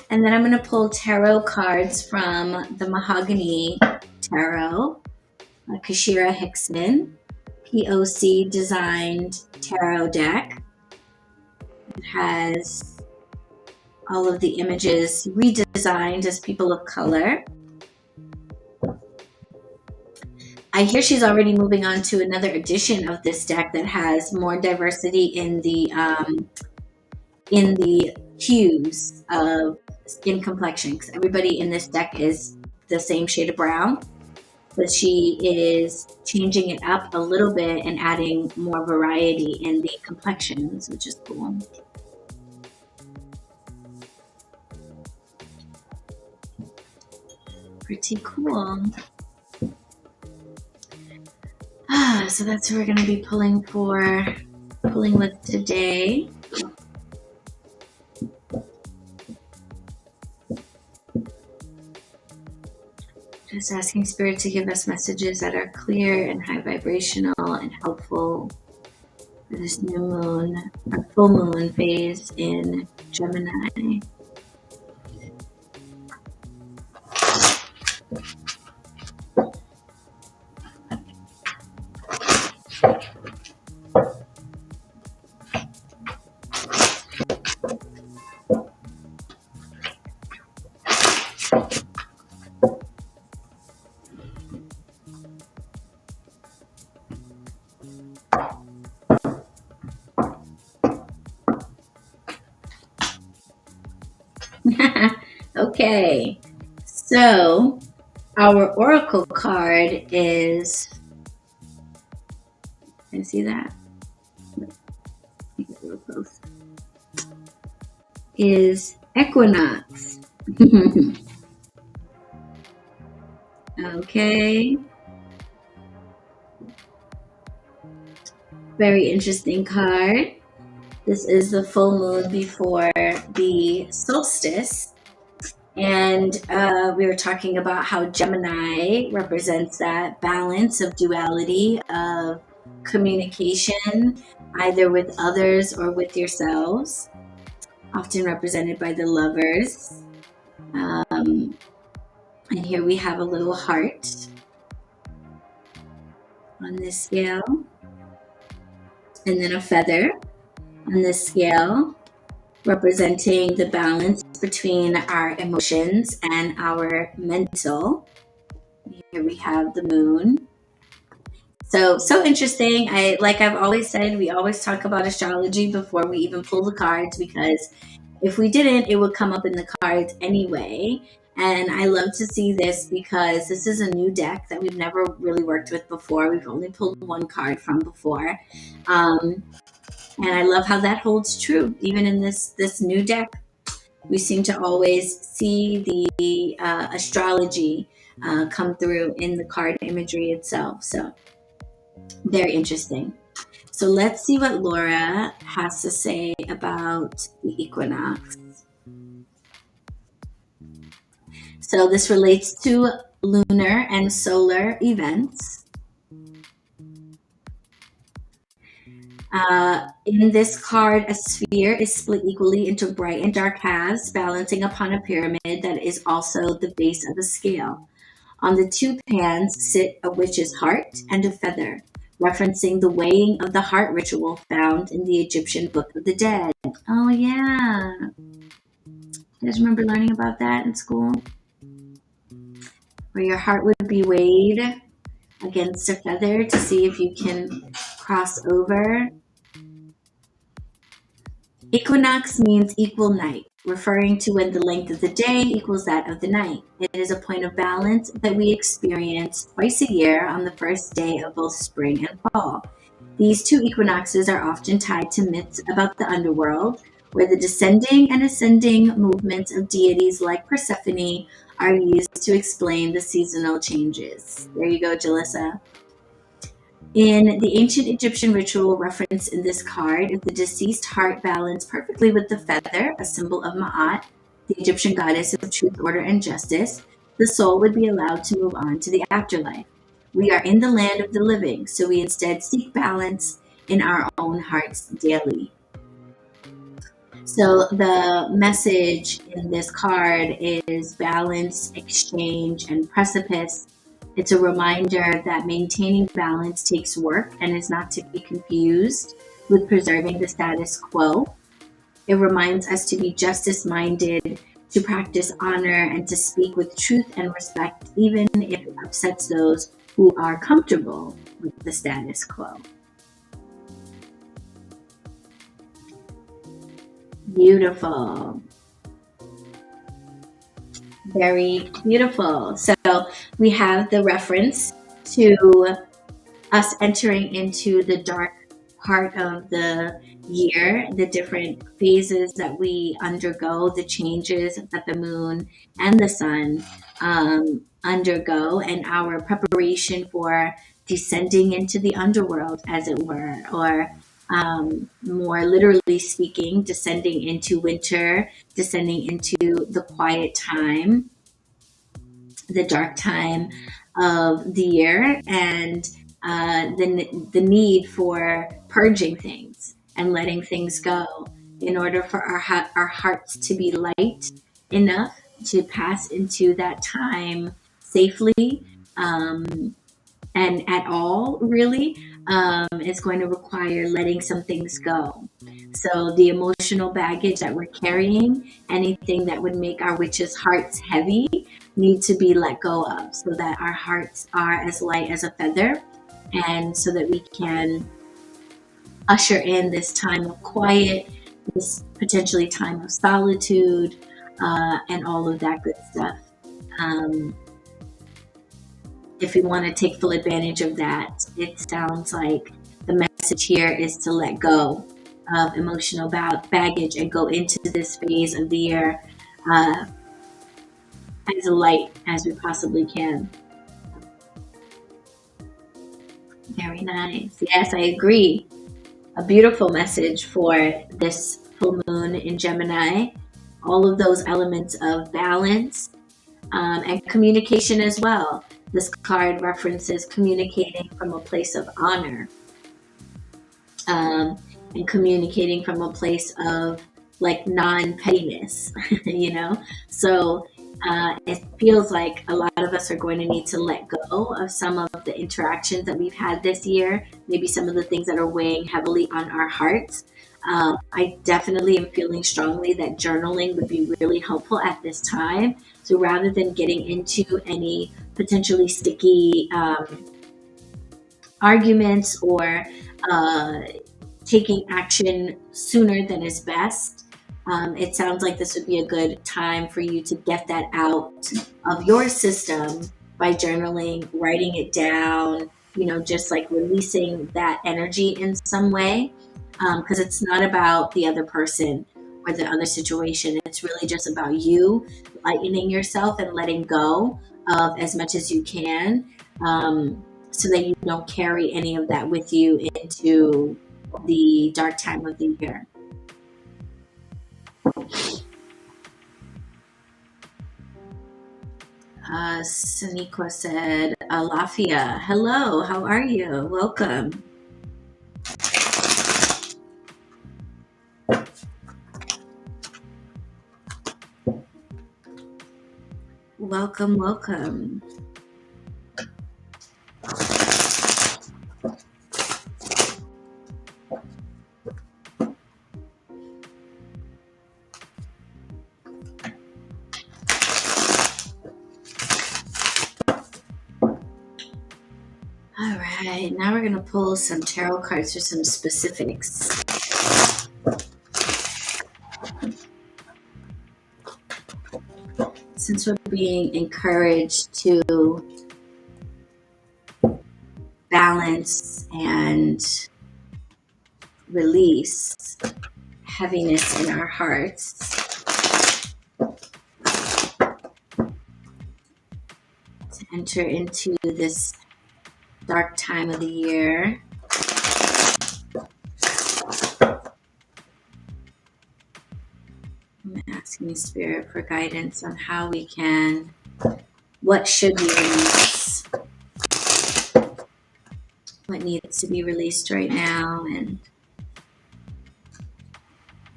And then I'm going to pull tarot cards from the Mahogany Tarot, Kashira Hickson, POC designed tarot deck. It has all of the images redesigned as people of color. I hear she's already moving on to another edition of this deck that has more diversity in the hues of skin complexion, because everybody in this deck is the same shade of brown, but she is changing it up a little bit and adding more variety in the complexions, which is cool. Pretty cool. so that's who we're going to be pulling with today. Just asking Spirit to give us messages that are clear and high vibrational and helpful for this new moon, or full moon phase in Gemini. Okay, so our oracle card is, can you see that? Make it real close. Is Equinox. Okay. Very interesting card. This is the full moon before the solstice. And we were talking about how Gemini represents that balance of duality of communication, either with others or with yourselves, often represented by the Lovers. And here we have a little heart on this scale, and then a feather on this scale, representing the balance between our emotions and our mental. Here we have the moon. So interesting. Like I've always said, we always talk about astrology before we even pull the cards, because if we didn't, it would come up in the cards anyway. And I love to see this because this is a new deck that we've never really worked with before. We've only pulled one card from before. And I love how that holds true. Even in this new deck, we seem to always see the astrology come through in the card imagery itself. So very interesting. So let's see what Laura has to say about the equinox. So this relates to lunar and solar events. In this card, a sphere is split equally into bright and dark halves, balancing upon a pyramid that is also the base of a scale. On the two pans sit a witch's heart and a feather, referencing the weighing of the heart ritual found in the Egyptian Book of the Dead. Oh yeah. You guys remember learning about that in school? Where your heart would be weighed against a feather to see if you can cross over. Equinox means equal night, referring to when the length of the day equals that of the night. It is a point of balance that we experience twice a year on the first day of both spring and fall. These two equinoxes are often tied to myths about the underworld, where the descending and ascending movements of deities like Persephone are used to explain the seasonal changes. There you go, Jalissa. In the ancient Egyptian ritual referenced in this card, if the deceased heart balanced perfectly with the feather, a symbol of Ma'at, the Egyptian goddess of truth, order, and justice, the soul would be allowed to move on to the afterlife. We are in the land of the living, so we instead seek balance in our own hearts daily. So the message in this card is balance, exchange, and precipice. It's a reminder that maintaining balance takes work and is not to be confused with preserving the status quo. It reminds us to be justice-minded, to practice honor, and to speak with truth and respect, even if it upsets those who are comfortable with the status quo. Beautiful. Very beautiful. So we have the reference to us entering into the dark part of the year, the different phases that we undergo, the changes that the moon and the sun undergo, and our preparation for descending into the underworld, as it were, or more literally speaking, descending into winter, descending into the quiet time, the dark time of the year, and the need for purging things and letting things go in order for our hearts to be light enough to pass into that time safely, and at all, really. Is going to require letting some things go. So the emotional baggage that we're carrying, anything that would make our witches' hearts heavy, need to be let go of, so that our hearts are as light as a feather, and so that we can usher in this time of quiet, this potentially time of solitude, and all of that good stuff. If we want to take full advantage of that, it sounds like the message here is to let go of emotional baggage and go into this phase of the year as light as we possibly can. Very nice. Yes, I agree. A beautiful message for this full moon in Gemini. All of those elements of balance, and communication as well. This card references communicating from a place of honor, and communicating from a place of like non-pettiness, So it feels like a lot of us are going to need to let go of some of the interactions that we've had this year, maybe some of the things that are weighing heavily on our hearts. I definitely am feeling strongly that journaling would be really helpful at this time. So rather than getting into any potentially sticky arguments or taking action sooner than is best, it sounds like this would be a good time for you to get that out of your system by journaling, writing it down, just like releasing that energy in some way. Because it's not about the other person or the other situation. It's really just about you lightening yourself and letting go of as much as you can, so that you don't carry any of that with you into the dark time of the year. Saniqua said, Alafia, hello, how are you? Welcome. Welcome, welcome. All right, now we're going to pull some tarot cards for some specifics. Since we're being encouraged to balance and release heaviness in our hearts, to enter into this dark time of the year, I'm asking Spirit for guidance on how we can, what should we release, what needs to be released right now, and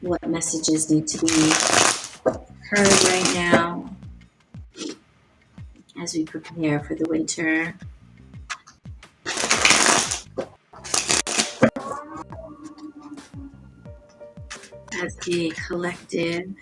what messages need to be heard right now as we prepare for the winter. As a collective,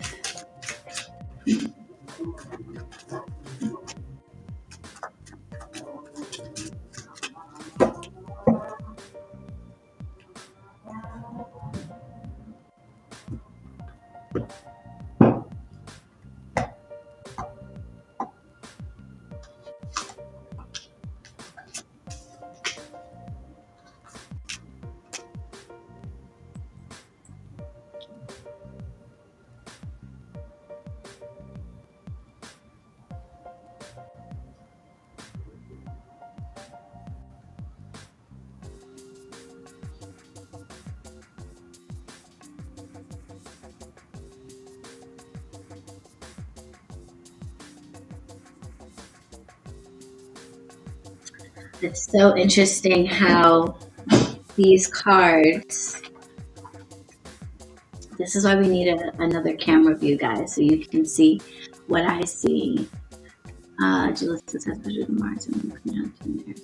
It's so interesting how these cards, this is why we need another camera view, guys, so you can see what I see. Julius has Pleasure Mars and conjunction there.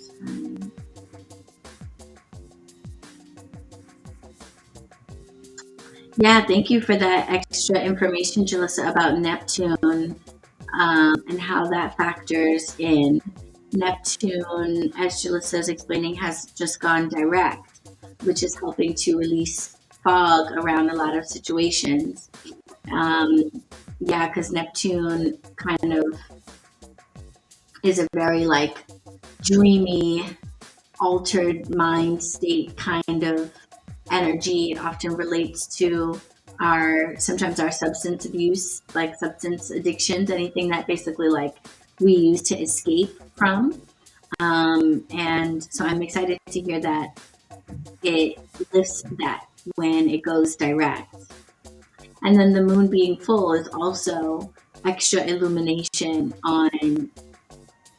Yeah, thank you for that extra information, Jalissa, about Neptune and how that factors in. Neptune, as Jalissa is explaining, has just gone direct, which is helping to release fog around a lot of situations. Yeah, because Neptune kind of is a very like dreamy, altered mind state kind of energy. It often relates to sometimes our substance abuse, like substance addictions, anything that basically like we use to escape from. And so I'm excited to hear that it lifts that when it goes direct. And then the moon being full is also extra illumination on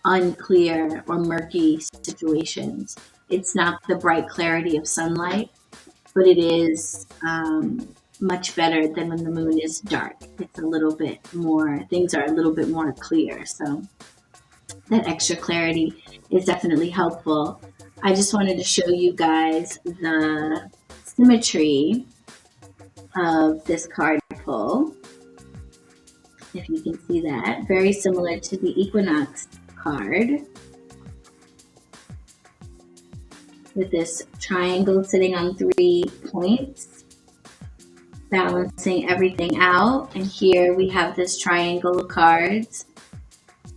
unclear or murky situations. It's not the bright clarity of sunlight, but it is much better than when the moon is dark. It's a little bit more, things are a little bit more clear. So that extra clarity is definitely helpful. I just wanted to show you guys the symmetry of this card pull. If you can see that, very similar to the equinox card, with this triangle sitting on 3 points, balancing everything out. And here we have this triangle of cards,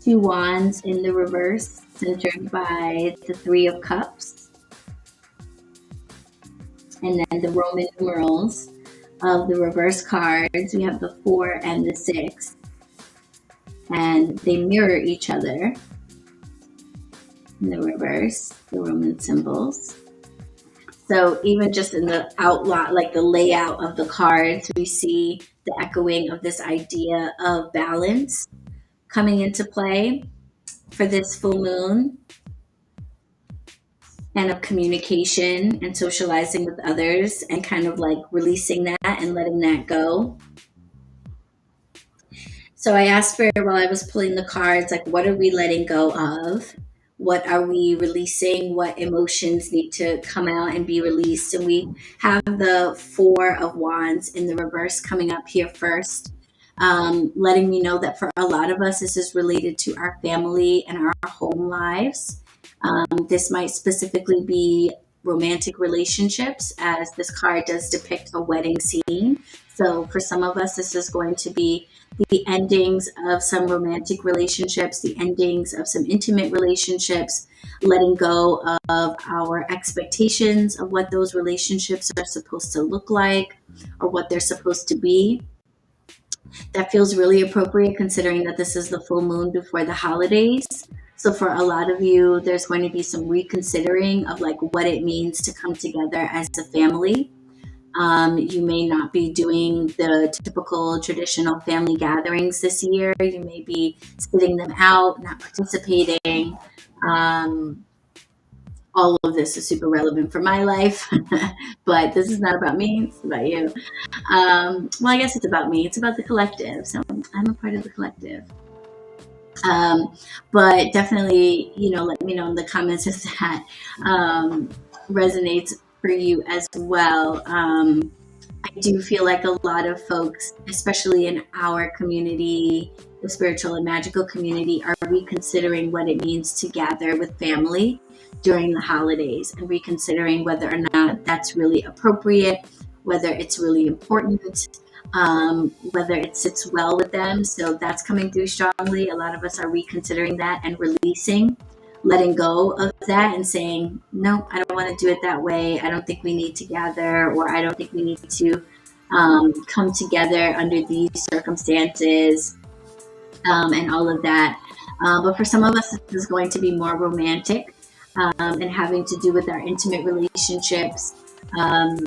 2 wands in the reverse, centered by the 3 of cups. And then the Roman numerals of the reverse cards, we have the 4 and the 6. And they mirror each other in the reverse, the Roman symbols. So even just in the outline, like the layout of the cards, we see the echoing of this idea of balance coming into play for this full moon, and of communication and socializing with others and kind of like releasing that and letting that go. So I asked for, while I was pulling the cards, like, what are we letting go of? What are we releasing? What emotions need to come out and be released? And we have the 4 of wands in the reverse coming up here first, letting me know that for a lot of us, this is related to our family and our home lives. This might specifically be romantic relationships, as this card does depict a wedding scene. So for some of us, this is going to be the endings of some romantic relationships, the endings of some intimate relationships, letting go of our expectations of what those relationships are supposed to look like or what they're supposed to be. That feels really appropriate considering that this is the full moon before the holidays. So for a lot of you, there's going to be some reconsidering of like what it means to come together as a family. You may not be doing the typical traditional family gatherings this year. You may be sitting them out, not participating. All of this is super relevant for my life, but this is not about me, it's about you. Well, I guess it's about me. It's about the collective. So I'm a part of the collective. But definitely, let me know in the comments if that resonates for you as well. I do feel like a lot of folks, especially in our community, the spiritual and magical community, are reconsidering what it means to gather with family during the holidays and reconsidering whether or not that's really appropriate, whether it's really important, whether it sits well with them. So that's coming through strongly. A lot of us are reconsidering that and releasing, letting go of that and saying, no, I don't want to do it that way. I don't think we need to gather, or I don't think we need to come together under these circumstances, and all of that. But for some of us, this is going to be more romantic and having to do with our intimate relationships,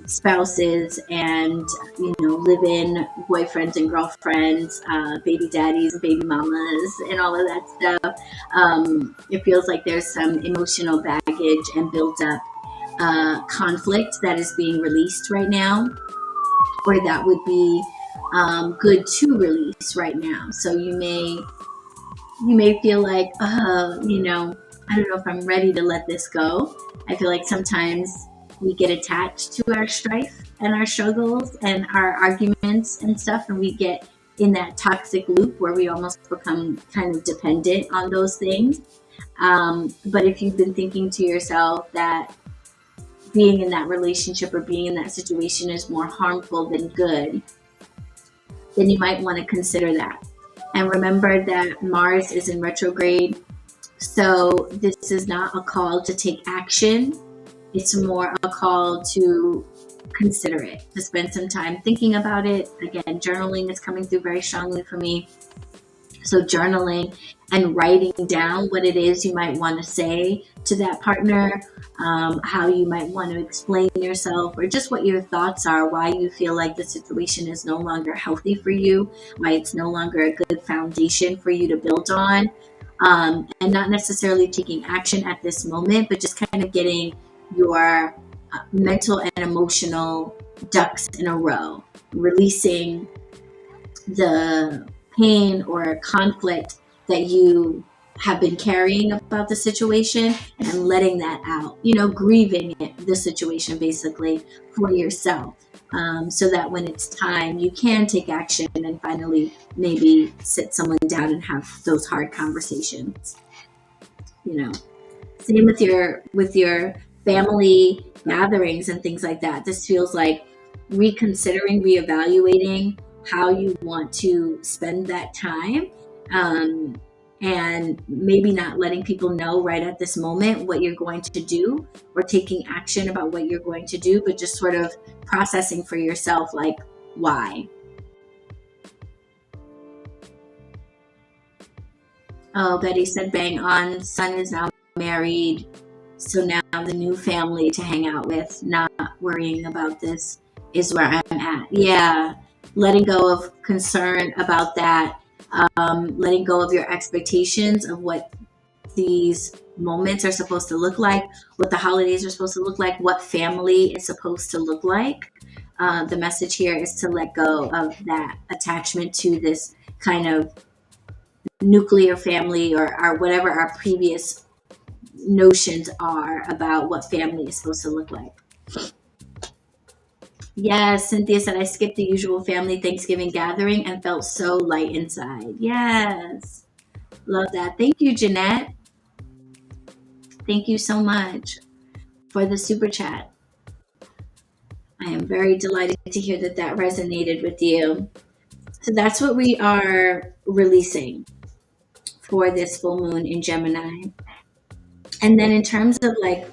spouses and, live-in boyfriends and girlfriends, baby daddies and baby mamas and all of that stuff. It feels like there's some emotional baggage and built up conflict that is being released right now, or that would be good to release right now. So you may feel like, I don't know if I'm ready to let this go. I feel like sometimes we get attached to our strife and our struggles and our arguments and stuff, and we get in that toxic loop where we almost become kind of dependent on those things. But if you've been thinking to yourself that being in that relationship or being in that situation is more harmful than good, then you might want to consider that. And remember that Mars is in retrograde. So this is not a call to take action. It's more a call to consider it, to spend some time thinking about it. Again, journaling is coming through very strongly for me. So journaling and writing down what it is you might want to say to that partner, how you might want to explain yourself, or just what your thoughts are, why you feel like the situation is no longer healthy for you, why it's no longer a good foundation for you to build on. And not necessarily taking action at this moment, but just kind of getting your mental and emotional ducks in a row, releasing the pain or conflict that you have been carrying about the situation and letting that out, grieving the situation basically for yourself, so that when it's time, you can take action and finally maybe sit someone down and have those hard conversations. Same with your family gatherings and things like that. This feels like reconsidering, reevaluating how you want to spend that time, and maybe not letting people know right at this moment what you're going to do, or taking action about what you're going to do, but just sort of processing for yourself, like, why? Oh, Betty said bang on. Son is now married, so now the new family to hang out with. Not worrying about this is where I'm at. Yeah, letting go of concern about that, letting go of your expectations of what these moments are supposed to look like, what the holidays are supposed to look like, what family is supposed to look like. The message here is to let go of that attachment to this kind of nuclear family, or whatever our previous notions are about what family is supposed to look like. Yes, Cynthia said, I skipped the usual family Thanksgiving gathering and felt so light inside. Yes, love that. Thank you, Jeanette. Thank you so much for the super chat. I am very delighted to hear that resonated with you. So that's what we are releasing for this full moon in Gemini. And then in terms of like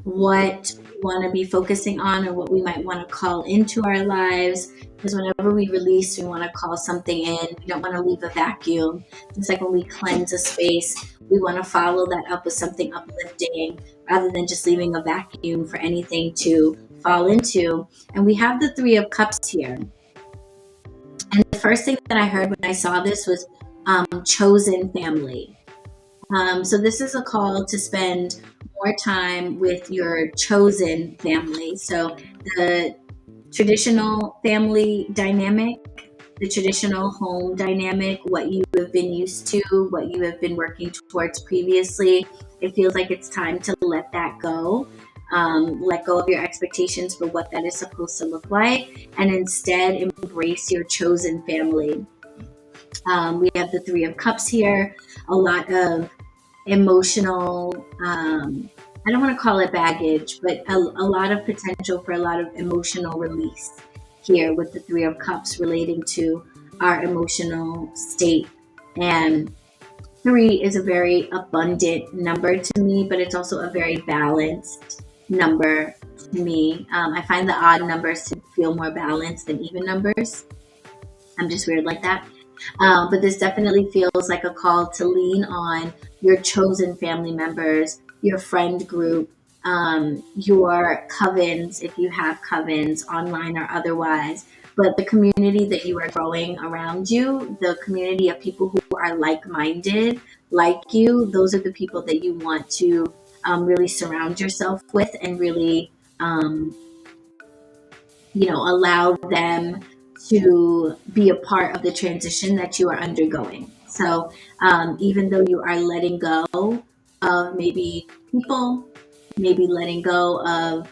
what we want to be focusing on, or what we might want to call into our lives, because whenever we release, we want to call something in. We don't want to leave a vacuum. It's like when we cleanse a space, we want to follow that up with something uplifting, rather than just leaving a vacuum for anything to fall into. And we have the Three of Cups here. And the first thing that I heard when I saw this was chosen family. So this is a call to spend more time with your chosen family. So the traditional family dynamic, the traditional home dynamic, what you have been used to, what you have been working towards previously, it feels like it's time to let that go. Let go of your expectations for what that is supposed to look like, and instead embrace your chosen family. We have the Three of Cups here, a lot of emotional, I don't want to call it baggage, but a lot of potential for a lot of emotional release here with the Three of Cups relating to our emotional state. And 3 is a very abundant number to me, but it's also a very balanced number to me. I find the odd numbers to feel more balanced than even numbers. I'm just weird like that. But this definitely feels like a call to lean on your chosen family members, your friend group, your covens, if you have covens online or otherwise, but the community that you are growing around you, the community of people who are like-minded, like you, those are the people that you want to really surround yourself with, and really, um, allow them to be a part of the transition that you are undergoing. So even though you are letting go of maybe people, maybe letting go of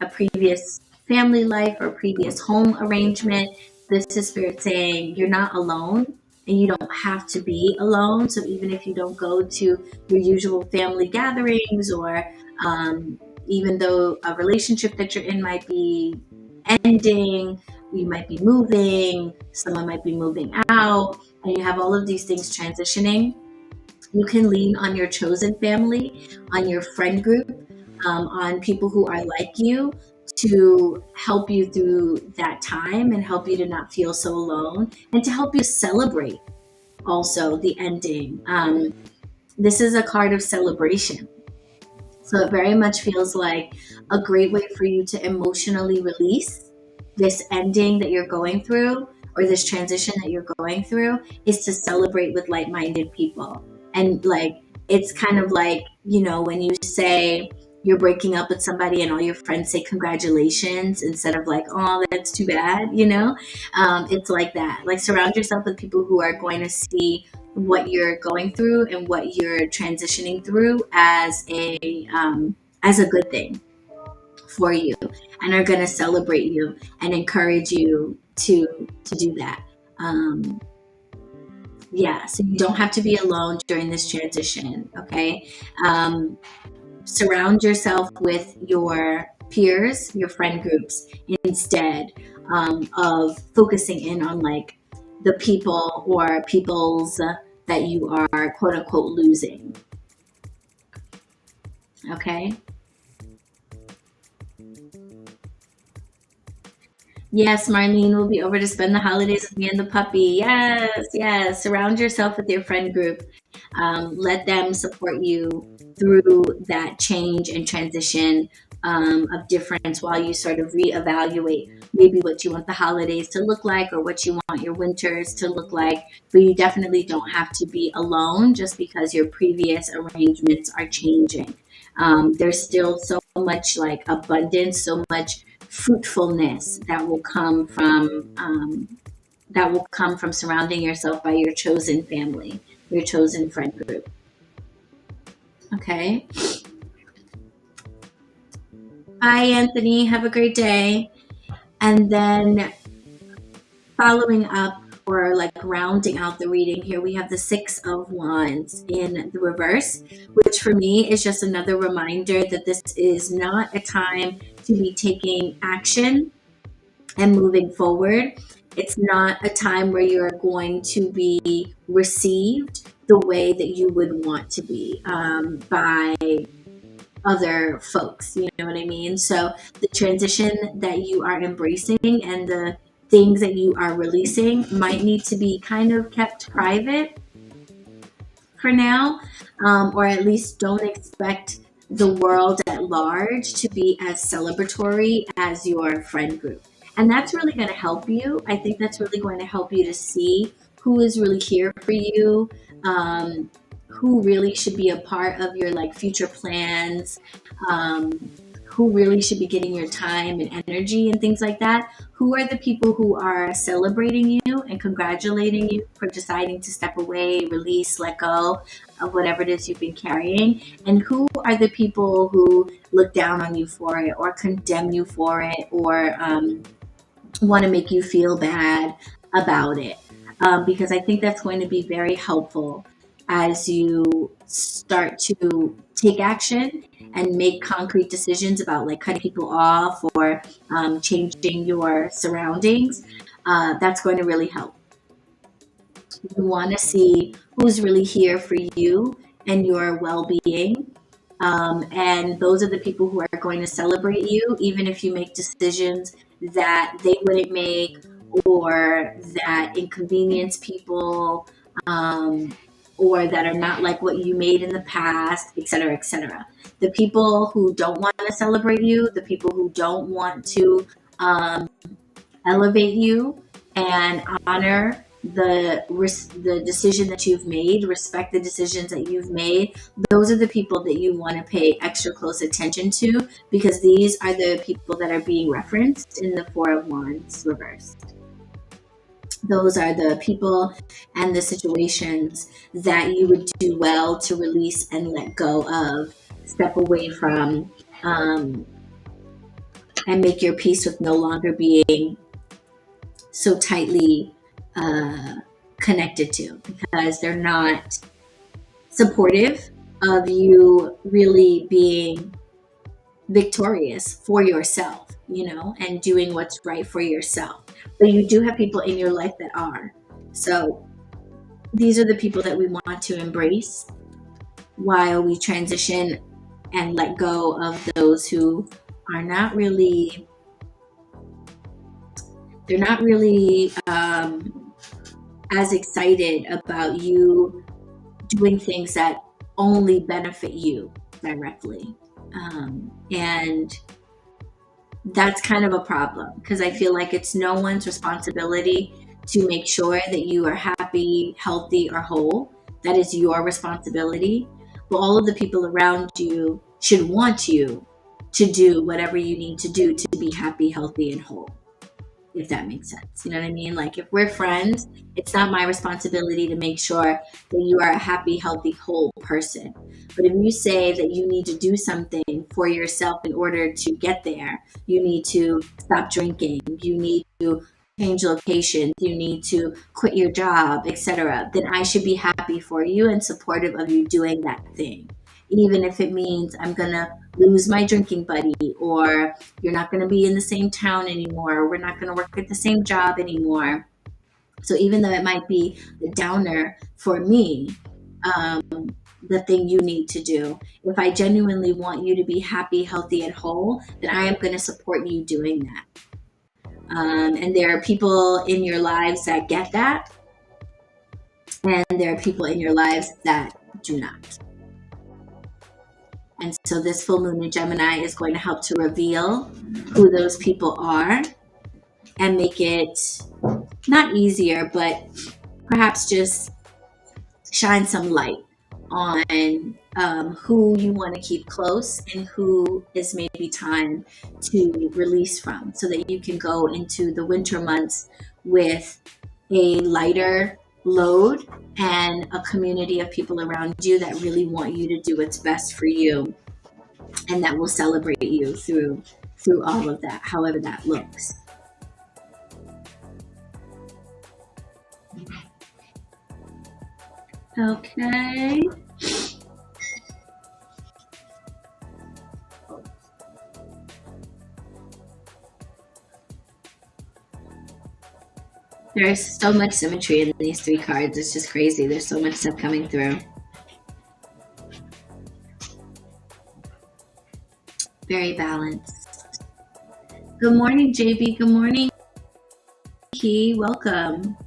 a previous family life or previous home arrangement, this is Spirit saying you're not alone, and you don't have to be alone. So even if you don't go to your usual family gatherings, or even though a relationship that you're in might be ending, you might be moving, someone might be moving out, and you have all of these things transitioning, you can lean on your chosen family, on your friend group, on people who are like you, to help you through that time and help you to not feel so alone, and to help you celebrate also the ending. This is a card of celebration. So it very much feels like a great way for you to emotionally release this ending that you're going through, or this transition that you're going through, is to celebrate with like-minded people. And like, it's kind of like, when you say you're breaking up with somebody and all your friends say congratulations instead of like, oh, that's too bad, it's like that. Like, surround yourself with people who are going to see what you're going through and what you're transitioning through as a good thing for you, and are going to celebrate you and encourage you to do that. Yeah, so you don't have to be alone during this transition. Okay. Surround yourself with your peers, your friend groups, instead of focusing in on like the people or peoples that you are quote unquote losing. Okay. Yes, Marlene will be over to spend the holidays with me and the puppy. Yes, yes. Surround yourself with your friend group. Let them support you through that change and transition of difference, while you sort of reevaluate maybe what you want the holidays to look like, or what you want your winters to look like. But you definitely don't have to be alone just because your previous arrangements are changing. There's still so much like abundance, so much fruitfulness that will come from surrounding yourself by your chosen family, your chosen friend group. Okay. Bye, Anthony. Have a great day. And then following up, or like rounding out the reading here, we have the Six of Wands in the reverse, which for me is just another reminder that this is not a time to be taking action and moving forward. It's not a time where you're going to be received the way that you would want to be by other folks. You know what I mean? So the transition that you are embracing and the things that you are releasing might need to be kind of kept private for now, or at least don't expect the world at large to be as celebratory as your friend group. And that's really going to help you. I think that's really going to help you to see who is really here for you, who really should be a part of your like future plans, um, who really should be getting your time and energy and things like that. Who are the people who are celebrating you and congratulating you for deciding to step away, release, let go of whatever it is you've been carrying? And who are the people who look down on you for it, or condemn you for it, or want to make you feel bad about it? Because I think that's going to be very helpful as you start to take action and make concrete decisions about like cutting people off, or changing your surroundings. That's going to really help. You want to see who's really here for you and your well-being. And those are the people who are going to celebrate you, even if you make decisions that they wouldn't make, or that inconvenience people. or that are not like what you made in the past, etc., etc. The people who don't want to celebrate you, the people who don't want to elevate you and honor the decision that you've made, respect the decisions that you've made, those are the people that you want to pay extra close attention to, because these are the people that are being referenced in the Four of Wands reversed. Those are the people and the situations that you would do well to release and let go of, step away from, and make your peace with no longer being so tightly connected to, because they're not supportive of you really being victorious for yourself, and doing what's right for yourself. But you do have people in your life that are. So these are the people that we want to embrace while we transition and let go of those who are not really, they're not really as excited about you doing things that only benefit you directly. And that's kind of a problem, because I feel like it's no one's responsibility to make sure that you are happy, healthy, or whole. That is your responsibility. But all of the people around you should want you to do whatever you need to do to be happy, healthy, and whole, if that makes sense. You know what I mean? Like, if we're friends, it's not my responsibility to make sure that you are a happy, healthy, whole person. But if you say that you need to do something for yourself in order to get there, you need to stop drinking, you need to change locations, you need to quit your job, etc., then I should be happy for you and supportive of you doing that thing. Even if it means I'm going to lose my drinking buddy, or you're not going to be in the same town anymore, or we're not going to work at the same job anymore. So even though it might be the downer for me, the thing you need to do, if I genuinely want you to be happy, healthy, and whole, then I am going to support you doing that. And there are people in your lives that get that, and there are people in your lives that do not. And so this full moon in Gemini is going to help to reveal who those people are and make it not easier, but perhaps just shine some light on who you want to keep close and who is maybe time to release from, so that you can go into the winter months with a lighter load and a community of people around you that really want you to do what's best for you, and that will celebrate you through all of that, however that looks. Okay. There's so much symmetry in these three cards. It's just crazy. There's so much stuff coming through. Very balanced. Good morning, JB. Good morning, Key. Welcome.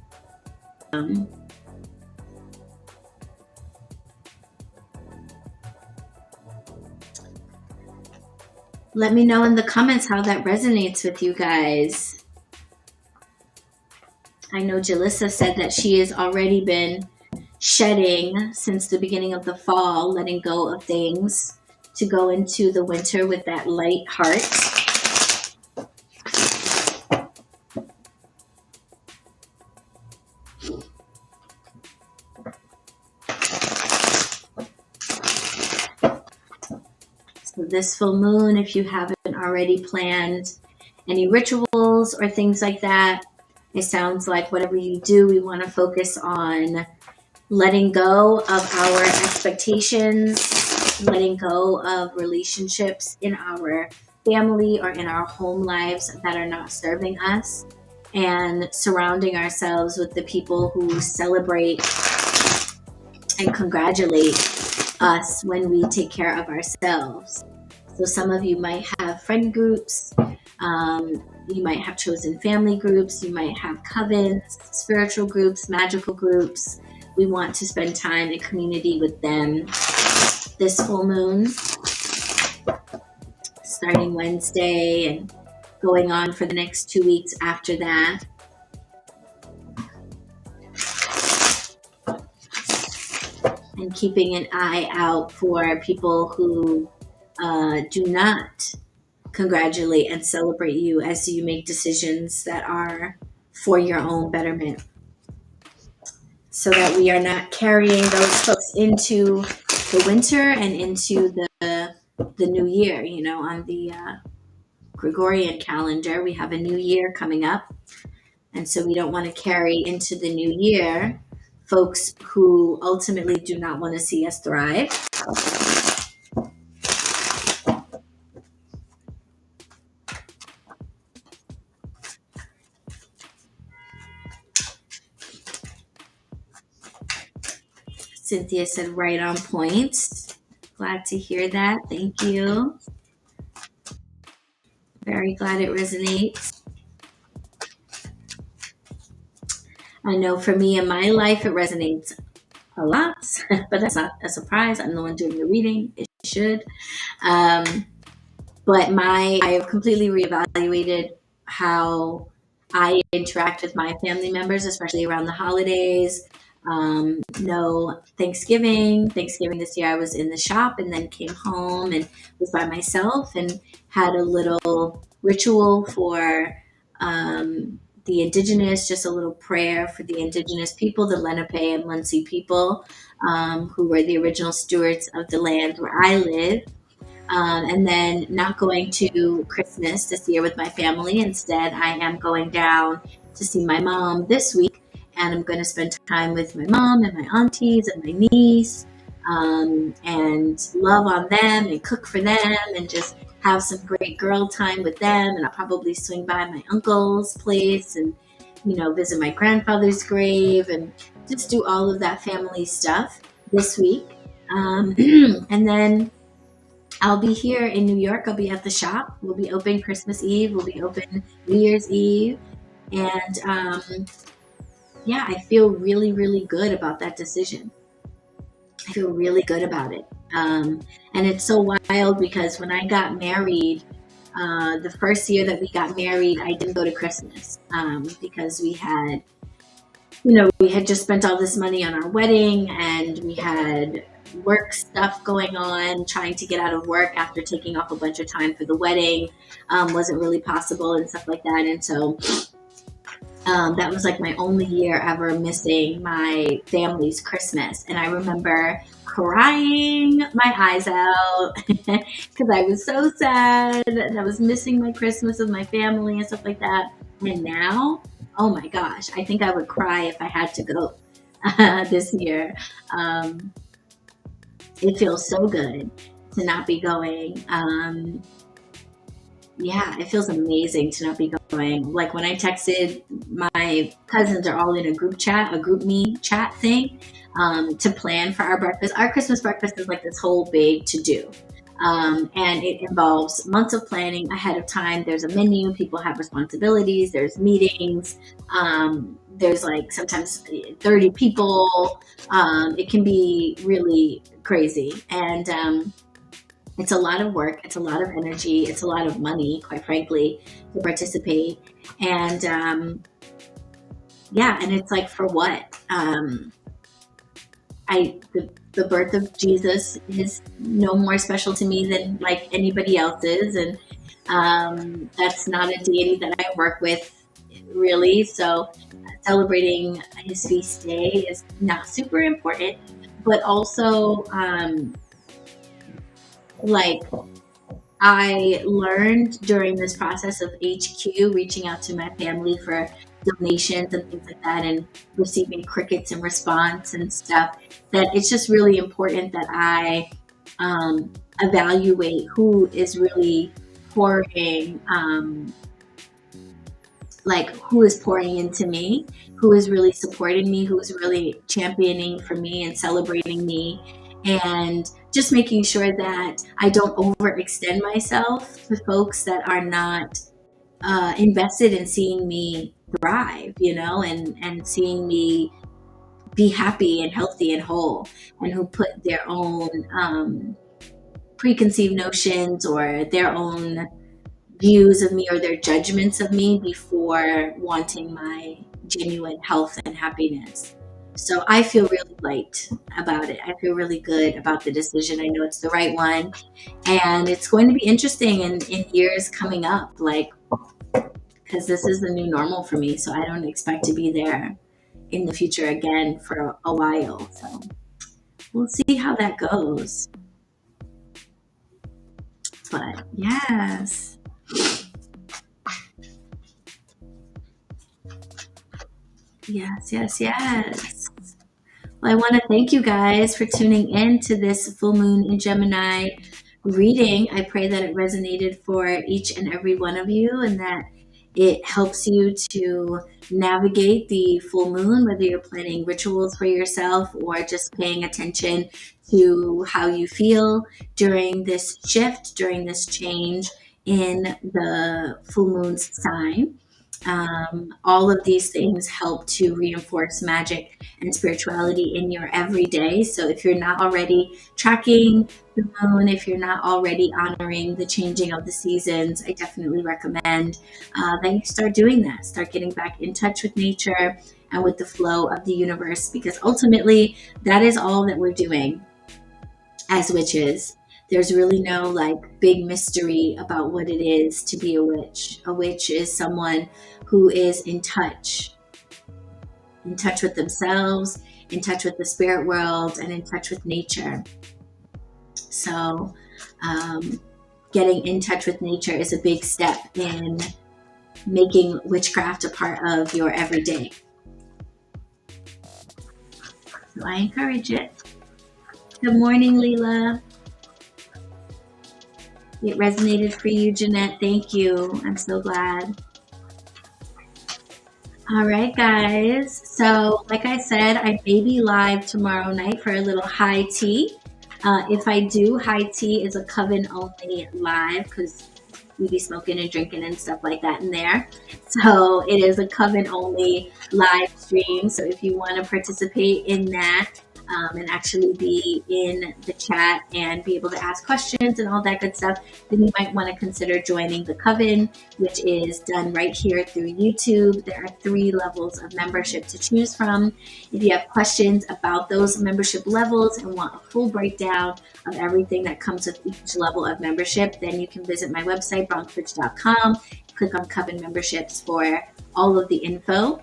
Let me know in the comments how that resonates with you guys. I know Jalissa said that she has already been shedding since the beginning of the fall, letting go of things to go into the winter with that light heart. So this full moon, if you haven't already planned any rituals or things like that, it sounds like whatever you do, we want to focus on letting go of our expectations, letting go of relationships in our family or in our home lives that are not serving us, and surrounding ourselves with the people who celebrate and congratulate us when we take care of ourselves. So some of you might have friend groups, you might have chosen family groups, you might have covens, spiritual groups, magical groups, we want to spend time in community with them this full moon, starting Wednesday and going on for the next 2 weeks after that. And keeping an eye out for people who do not congratulate and celebrate you as you make decisions that are for your own betterment, so that we are not carrying those folks into the winter and into the new year. You know, on the Gregorian calendar, we have a new year coming up, and so we don't want to carry into the new year folks who ultimately do not want to see us thrive. Cynthia said right on point. Glad to hear that. Thank you. Very glad it resonates. I know for me in my life it resonates a lot, but that's not a surprise. I'm the one doing the reading. It should. But I have completely reevaluated how I interact with my family members, especially around the holidays. No Thanksgiving this year I was in the shop and then came home and was by myself and had a little ritual for the indigenous, just a little prayer for the indigenous people, the Lenape and Munsee people, who were the original stewards of the land where I live. And then not going to Christmas this year with my family. Instead, I am going down to see my mom this week, and I'm going to spend time with my mom and my aunties and my niece, and love on them and cook for them and just have some great girl time with them. And I'll probably swing by my uncle's place and, you know, visit my grandfather's grave and just do all of that family stuff this week. And then I'll be here in New York. I'll be at the shop. We'll be open Christmas Eve. We'll be open New Year's Eve. And yeah, I feel really, really good about that decision. I feel really good about it. And it's so wild because when I got married, the first year that we got married, I didn't go to Christmas because we had just spent all this money on our wedding, and we had work stuff going on. Trying to get out of work after taking off a bunch of time for the wedding wasn't really possible and stuff like that. And so that was like my only year ever missing my family's Christmas. And I remember crying my eyes out because I was so sad and I was missing my Christmas with my family and stuff like that. And now, oh my gosh, I think I would cry if I had to go this year. It feels so good to not be going. Yeah, it feels amazing to not be going. Like when I texted, my cousins are all in a group me chat thing to plan for our breakfast. Our Christmas breakfast is like this whole big to do. And it involves months of planning ahead of time. There's a menu, people have responsibilities, there's meetings, there's like sometimes 30 people. It can be really crazy. And it's a lot of work, it's a lot of energy, it's a lot of money, quite frankly, to participate. And yeah, and it's like, for what? The birth of Jesus is no more special to me than like anybody else's, and that's not a deity that I work with really. So celebrating his feast day is not super important, but also like I learned during this process of HQ, reaching out to my family for donations and things like that, and receiving crickets in response and stuff, that it's just really important that I evaluate who is really pouring, like who is pouring into me, who is really supporting me, who is really championing for me and celebrating me, and just making sure that I don't overextend myself to folks that are not invested in seeing me thrive, you know, and seeing me be happy and healthy and whole, and who put their own preconceived notions or their own views of me or their judgments of me before wanting my genuine health and happiness. So I feel really light about it. I feel really good about the decision. I know it's the right one. And it's going to be interesting in years coming up, like, because this is the new normal for me. So I don't expect to be there in the future again for a while. So we'll see how that goes. But yes. Yes. Well, I want to thank you guys for tuning in to this full moon in Gemini reading. I pray that it resonated for each and every one of you, and that it helps you to navigate the full moon, whether you're planning rituals for yourself or just paying attention to how you feel during this shift, during this change in the full moon's sign. All of these things help to reinforce magic and spirituality in your everyday. So if you're not already tracking the moon, if you're not already honoring the changing of the seasons, I definitely recommend that you start doing that. Start getting back in touch with nature and with the flow of the universe, because ultimately that is all that we're doing as witches. There's really no like big mystery about what it is to be a witch. A witch is someone who is in touch with themselves, in touch with the spirit world, and in touch with nature. So getting in touch with nature is a big step in making witchcraft a part of your everyday. So I encourage it. Good morning, Leela. It resonated for you, Jeanette. Thank you. I'm so glad. All right, guys. So like I said, I may be live tomorrow night for a little high tea. If I do, high tea is a coven only live, because we be smoking and drinking and stuff like that in there. So it is a coven only live stream. So if you want to participate in that, and actually be in the chat and be able to ask questions and all that good stuff, then you might want to consider joining the Coven, which is done right here through YouTube. There are 3 levels of membership to choose from. If you have questions about those membership levels and want a full breakdown of everything that comes with each level of membership, then you can visit my website, bronxwitch.com, click on Coven memberships for all of the info.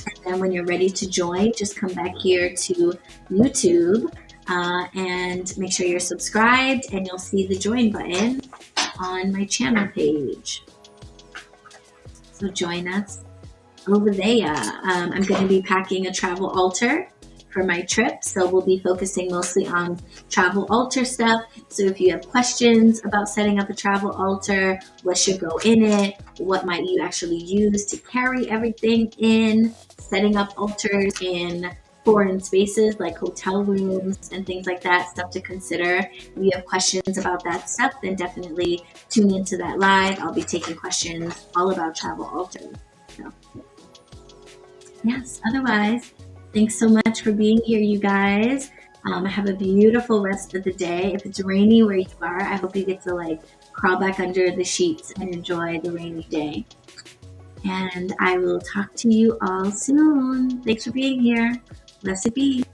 And then when you're ready to join, just come back here to YouTube and make sure you're subscribed, and you'll see the join button on my channel page. So join us over there. I'm going to be packing a travel altar for my trip, so we'll be focusing mostly on travel altar stuff. So if you have questions about setting up a travel altar, what should go in it, what might you actually use to carry everything in, setting up altars in foreign spaces like hotel rooms and things like that, stuff to consider. If you have questions about that stuff, then definitely tune into that live. I'll be taking questions all about travel altars. So yes, otherwise, thanks so much for being here, you guys. Have a beautiful rest of the day. If it's rainy where you are, I hope you get to like crawl back under the sheets and enjoy the rainy day. And I will talk to you all soon. Thanks for being here. Blessed be.